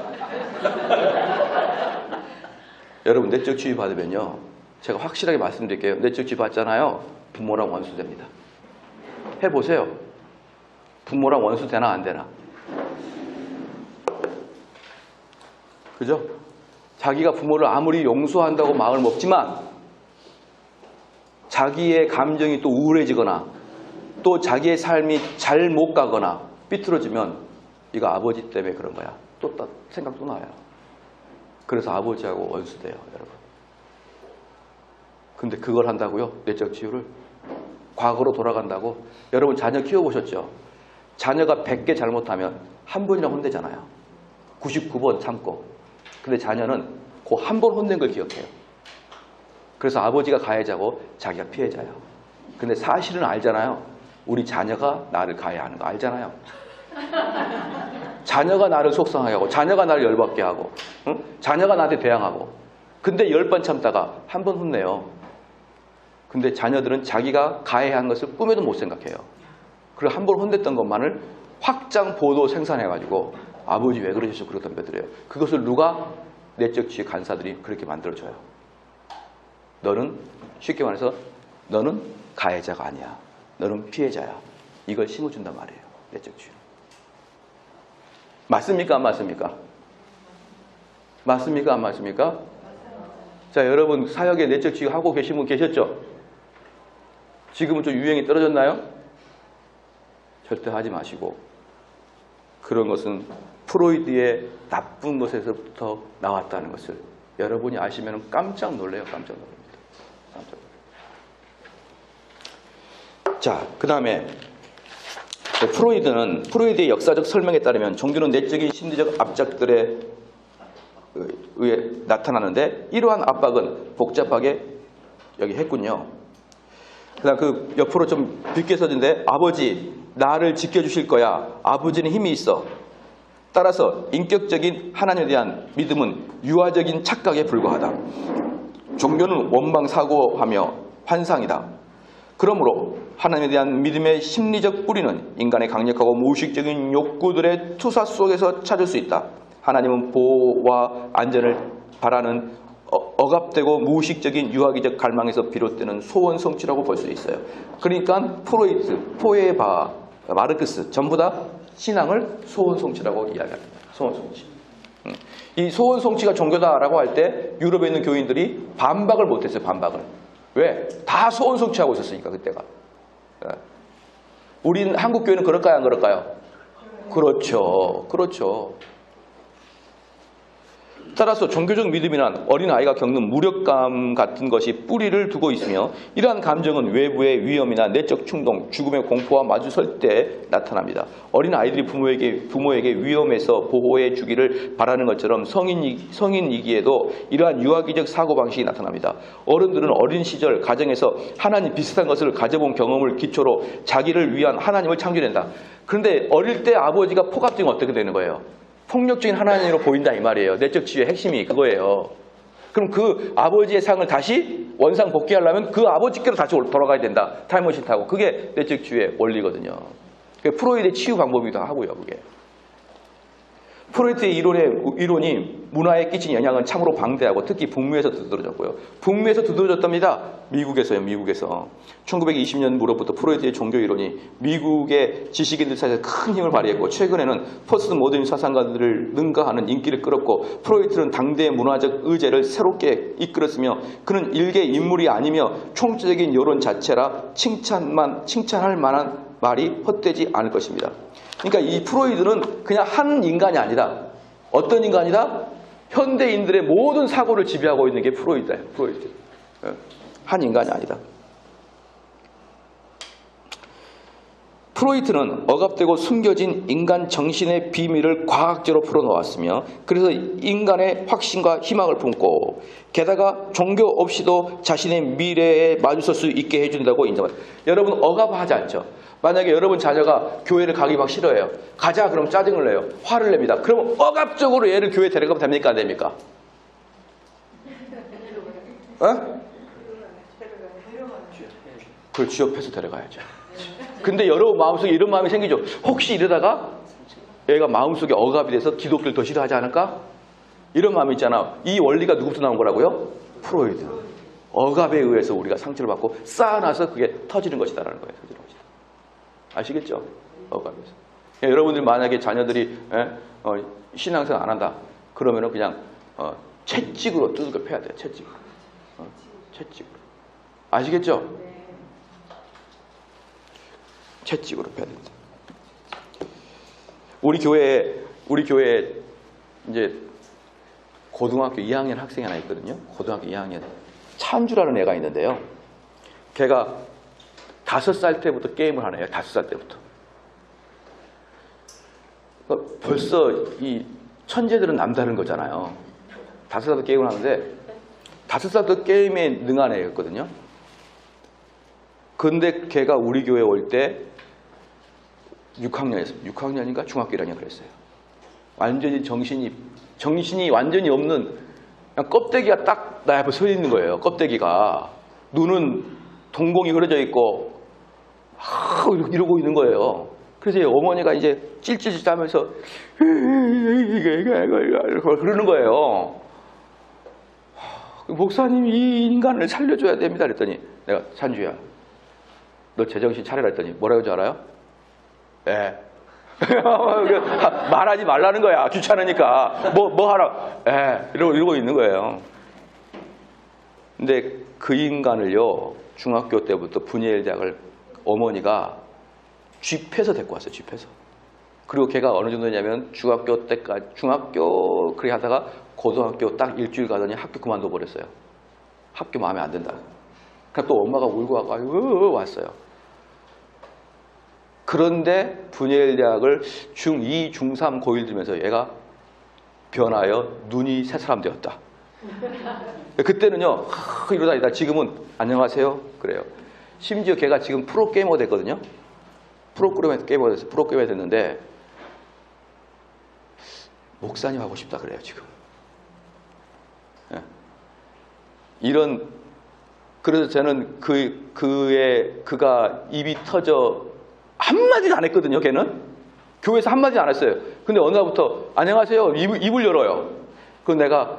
여러분 내적 치유 받으면요 제가 확실하게 말씀드릴게요. 내적 치유 받잖아요. 부모랑 원수 됩니다. 해보세요. 부모랑 원수 되나 안 되나. 그죠? 자기가 부모를 아무리 용서한다고 마음을 먹지만 자기의 감정이 또 우울해지거나 또 자기의 삶이 잘 못 가거나 삐뚤어지면 이거 아버지 때문에 그런 거야. 또 생각도 나요. 그래서 아버지하고 원수돼요, 여러분. 근데 그걸 한다고요? 내적 치유를? 과거로 돌아간다고? 여러분 자녀 키워보셨죠? 자녀가 100개 잘못하면 한 번이나 혼내잖아요. 99번 참고. 근데 자녀는 그 한 번 혼낸 걸 기억해요. 그래서 아버지가 가해자고 자기가 피해자야. 근데 사실은 알잖아요. 우리 자녀가 나를 가해하는 거 알잖아요. 자녀가 나를 속상하게 하고 자녀가 나를 열받게 하고 응? 자녀가 나한테 대항하고 근데 10번 참다가 한 번 혼내요. 근데 자녀들은 자기가 가해한 것을 꿈에도 못 생각해요. 그리고 한 번 혼냈던 것만을 확장 보도 생산해가지고 아버지 왜 그러셨어? 그러고 덤벼들어요. 그것을 누가? 내적 지휘 간사들이 그렇게 만들어줘요. 너는 쉽게 말해서 너는 가해자가 아니야. 너는 피해자야. 이걸 심어준단 말이에요. 내적 지휘. 맞습니까? 안 맞습니까? 맞습니까? 안 맞습니까? 자, 여러분 사역에 내적 지휘 하고 계신 분 계셨죠? 지금은 좀 유행이 떨어졌나요? 절대 하지 마시고 그런 것은 프로이드의 나쁜 것에서부터 나왔다는 것을 여러분이 아시면 깜짝 놀래요. 깜짝 놀랍니다. 깜짝 놀랍니다. 자, 그 다음에 프로이드의 역사적 설명에 따르면 종교는 내적인 심리적 압박들에 의해 나타나는데 이러한 압박은 복잡하게 여기 했군요. 그다음 그 옆으로 좀 빗게 써진데 아버지 나를 지켜주실 거야. 아버지는 힘이 있어. 따라서 인격적인 하나님에 대한 믿음은 유아적인 착각에 불과하다. 종교는 원망사고하며 환상이다. 그러므로 하나님에 대한 믿음의 심리적 뿌리는 인간의 강력하고 무의식적인 욕구들의 투사 속에서 찾을 수 있다. 하나님은 보호와 안전을 바라는 억압되고 무의식적인 유아기적 갈망에서 비롯되는 소원 성취라고 볼 수 있어요. 그러니까 프로이트, 포에바, 마르크스 전부 다 신앙을 소원 성취라고 이야기합니다. 소원 성취. 이 소원 성취가 종교다라고 할 때 유럽에 있는 교인들이 반박을 못했어요. 반박을. 왜? 다 소원 성취하고 있었으니까 그때가. 우린 한국 교회는 그럴까요? 안 그럴까요? 그렇죠. 그렇죠. 따라서 종교적 믿음이란 어린아이가 겪는 무력감 같은 것이 뿌리를 두고 있으며 이러한 감정은 외부의 위험이나 내적 충동, 죽음의 공포와 마주설 때 나타납니다. 어린아이들이 부모에게 위험에서 보호해 주기를 바라는 것처럼 성인이기에도 이러한 유아기적 사고방식이 나타납니다. 어른들은 어린 시절 가정에서 하나님 비슷한 것을 가져본 경험을 기초로 자기를 위한 하나님을 창조된다. 그런데 어릴 때 아버지가 포갑되면 어떻게 되는 거예요? 폭력적인 하나님으로 보인다 이 말이에요. 내적 지혜의 핵심이 그거예요. 그럼 그 아버지의 상을 다시 원상 복귀하려면 그 아버지께로 다시 돌아가야 된다. 타임머신 타고. 그게 내적 지혜의 원리거든요. 그게 프로이드의 치유 방법이기도 하고요. 그게. 프로이트의 이론이 문화에 끼친 영향은 참으로 방대하고 특히 북미에서 두드러졌고요. 북미에서 두드러졌답니다. 미국에서요. 미국에서. 1920년 무렵부터 프로이트의 종교 이론이 미국의 지식인들 사이에서 큰 힘을 발휘했고 최근에는 포스트 모더니즘 사상가들을 능가하는 인기를 끌었고 프로이트는 당대의 문화적 의제를 새롭게 이끌었으며 그는 일개 인물이 아니며 총체적인 여론 자체라 칭찬할 만한 말이 헛되지 않을 것입니다. 그러니까 이 프로이드는 그냥 한 인간이 아니다. 어떤 인간이다? 현대인들의 모든 사고를 지배하고 있는 게 프로이드예요. 프로이드. 한 인간이 아니다. 프로이트는 억압되고 숨겨진 인간 정신의 비밀을 과학적으로 풀어놓았으며 그래서 인간의 확신과 희망을 품고 게다가 종교 없이도 자신의 미래에 마주설 수 있게 해준다고 인정합니다. 여러분 억압하지 않죠. 만약에 여러분 자녀가 교회를 가기 막 싫어해요. 가자 그럼 짜증을 내요. 화를 냅니다. 그럼 억압적으로 얘를 교회 데려가면 됩니까? 안 됩니까? 어? 그걸 취업해서 데려가야죠. 근데 여러분 마음속에 이런 마음이 생기죠. 혹시 이러다가 얘가 마음속에 억압이 돼서 기독교를 더 싫어하지 않을까? 이런 마음이 있잖아. 이 원리가 누구부터 나온 거라고요? 프로이드. 억압에 의해서 우리가 상처를 받고 쌓아놔서 그게 터지는 것이다라는 거예요. 터지는 것이다. 아시겠죠? 억압에서. 여러분들 만약에 자녀들이 신앙생활 안 한다. 그러면은 그냥 채찍으로 두들겨 패야 돼요. 채찍으로. 채찍으로. 아시겠죠? 채찍으로 패야 된다. 우리 교회에 이제 고등학교 2학년 학생이 하나 있거든요. 고등학교 2학년 찬주라는 애가 있는데요. 걔가 5살 때부터 게임을 하네요. 5살 때부터. 벌써 이 천재들은 남다른 거잖아요. 5살부터 게임을 하는데 5살부터 게임에 능한 애였거든요. 근데 걔가 우리 교회 올 때 6학년이었어요. 6학년인가 중학교 1학년 그랬어요. 완전히 정신이 완전히 없는 그냥 껍데기가 딱 나 앞에 서 있는 거예요. 껍데기가. 눈은 동공이 흐려져 있고 이러고 있는 거예요. 그래서 어머니가 이제 찔찔찔 하면서 그러는 거예요. 목사님 이 인간을 살려줘야 됩니다. 그랬더니 내가 산주야 너 제정신 차려라 했더니 뭐라고 하지 알아요? 예. 말하지 말라는 거야. 귀찮으니까. 뭐 하라. 예. 이러고 있는 거예요. 근데 그 인간을요, 중학교 때부터 분이엘 대학을 어머니가 쥐패서 데리고 왔어요. 쥐패서. 그리고 걔가 어느 정도냐면 중학교 때까지, 중학교 그렇게 하다가 고등학교 딱 일주일 가더니 학교 그만둬 버렸어요. 학교 마음에 안 든다. 그러니까 또 엄마가 울고 와가지고 왔어요. 그런데 분이엘 대학을 중2, 중3, 고1 들면서 얘가 변하여 눈이 새 사람 되었다. 그때는요, 이러다 지금은 안녕하세요. 그래요. 심지어 걔가 지금 프로게이머가 됐거든요. 프로게이머가 됐는데 목사님 하고 싶다 그래요, 지금. 예. 그래서 저는 그가 입이 터져 한마디도 안 했거든요, 걔는. 교회에서 한마디도 안 했어요. 근데 어느 날부터 안녕하세요. 입을 열어요. 그건 내가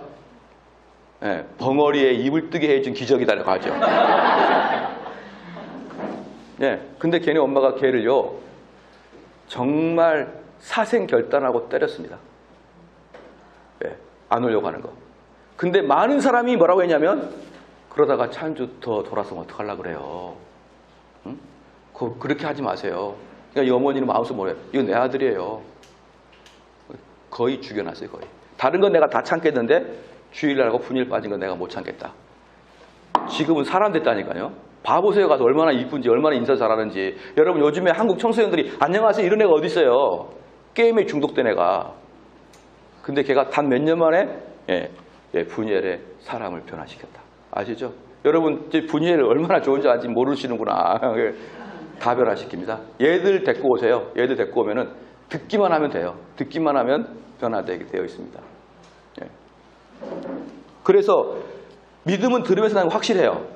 벙어리에 입을 뜨게 해준 기적이다라고 하죠. 예. 근데 걔네 엄마가 걔를요, 정말 사생결단하고 때렸습니다. 예. 안 오려고 하는 거. 근데 많은 사람이 뭐라고 했냐면, 그러다가 찬주 더 돌아서면 어떡하려고 그래요. 응? 그렇게 하지 마세요. 그러니까 이 어머니는 마음속으로 뭐래요? 이거 내 아들이에요. 거의 죽여놨어요, 거의. 다른 건 내가 다 참겠는데 주일날하고 분일 빠진 건 내가 못 참겠다. 지금은 사람 됐다니까요. 봐보세요. 가서 얼마나 이쁜지, 얼마나 인사 잘하는지. 여러분 요즘에 한국 청소년들이 안녕하세요 이런 애가 어디 있어요. 게임에 중독된 애가. 근데 걔가 단 몇 년 만에 분이엘의 사람을 변화시켰다. 아시죠? 여러분 이제 분이엘 얼마나 좋은지 아직 모르시는구나. 다 변화시킵니다. 얘들 데리고 오세요. 얘들 데리고 오면은 듣기만 하면 돼요. 듣기만 하면 변화되게 되어 있습니다. 예. 그래서 믿음은 들으면서 나는 확실해요.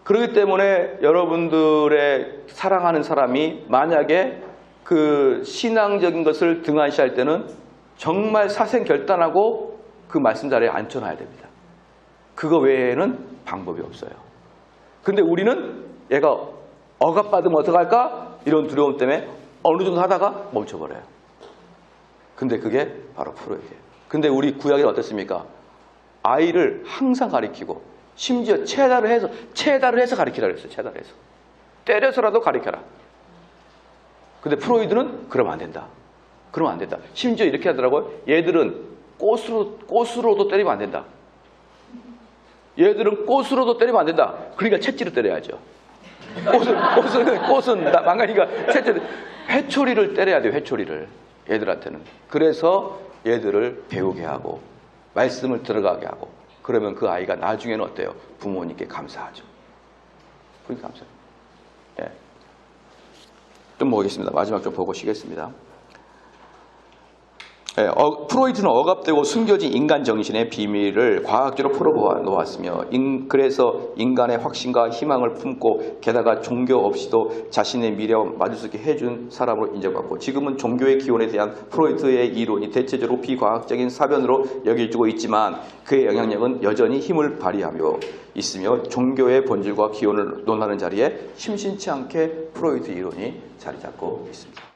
그렇기 때문에 여러분들의 사랑하는 사람이 만약에 그 신앙적인 것을 등한시할 때는 정말 사생결단하고 그 말씀 자리에 앉혀놔야 됩니다. 그거 외에는 방법이 없어요. 근데 우리는 얘가 억압받으면 어떡할까? 이런 두려움 때문에 어느 정도 하다가 멈춰버려요. 근데 그게 바로 프로이드예요. 근데 우리 구약에는 어땠습니까? 아이를 항상 가리키고 심지어 체달을 해서 가리키라 그랬어요. 체달을 해서. 때려서라도 가리켜라. 근데 프로이드는 그러면 안 된다. 그러면 안 된다. 심지어 이렇게 하더라고요. 얘들은 꽃으로도 때리면 안 된다. 얘들은 꽃으로도 때리면 안 된다. 그러니까 채찍으로 때려야죠. 꽃은 망가니까 채찍, 회초리를 때려야 돼요. 회초리를. 얘들한테는. 그래서 얘들을 배우게 하고 말씀을 들어가게 하고 그러면 그 아이가 나중에는 어때요? 부모님께 감사하죠. 그러니까 감사해요. 예. 좀 보겠습니다. 마지막 좀 보고 쉬겠습니다. 예, 프로이트는 억압되고 숨겨진 인간 정신의 비밀을 과학적으로 풀어놓았으며 그래서 인간의 확신과 희망을 품고 게다가 종교 없이도 자신의 미래와 맞을 수 있게 해준 사람으로 인정받고 지금은 종교의 기원에 대한 프로이트의 이론이 대체적으로 비과학적인 사변으로 여겨지고 있지만 그의 영향력은 여전히 힘을 발휘하며 있으며 종교의 본질과 기원을 논하는 자리에 심심치 않게 프로이트 이론이 자리 잡고 있습니다.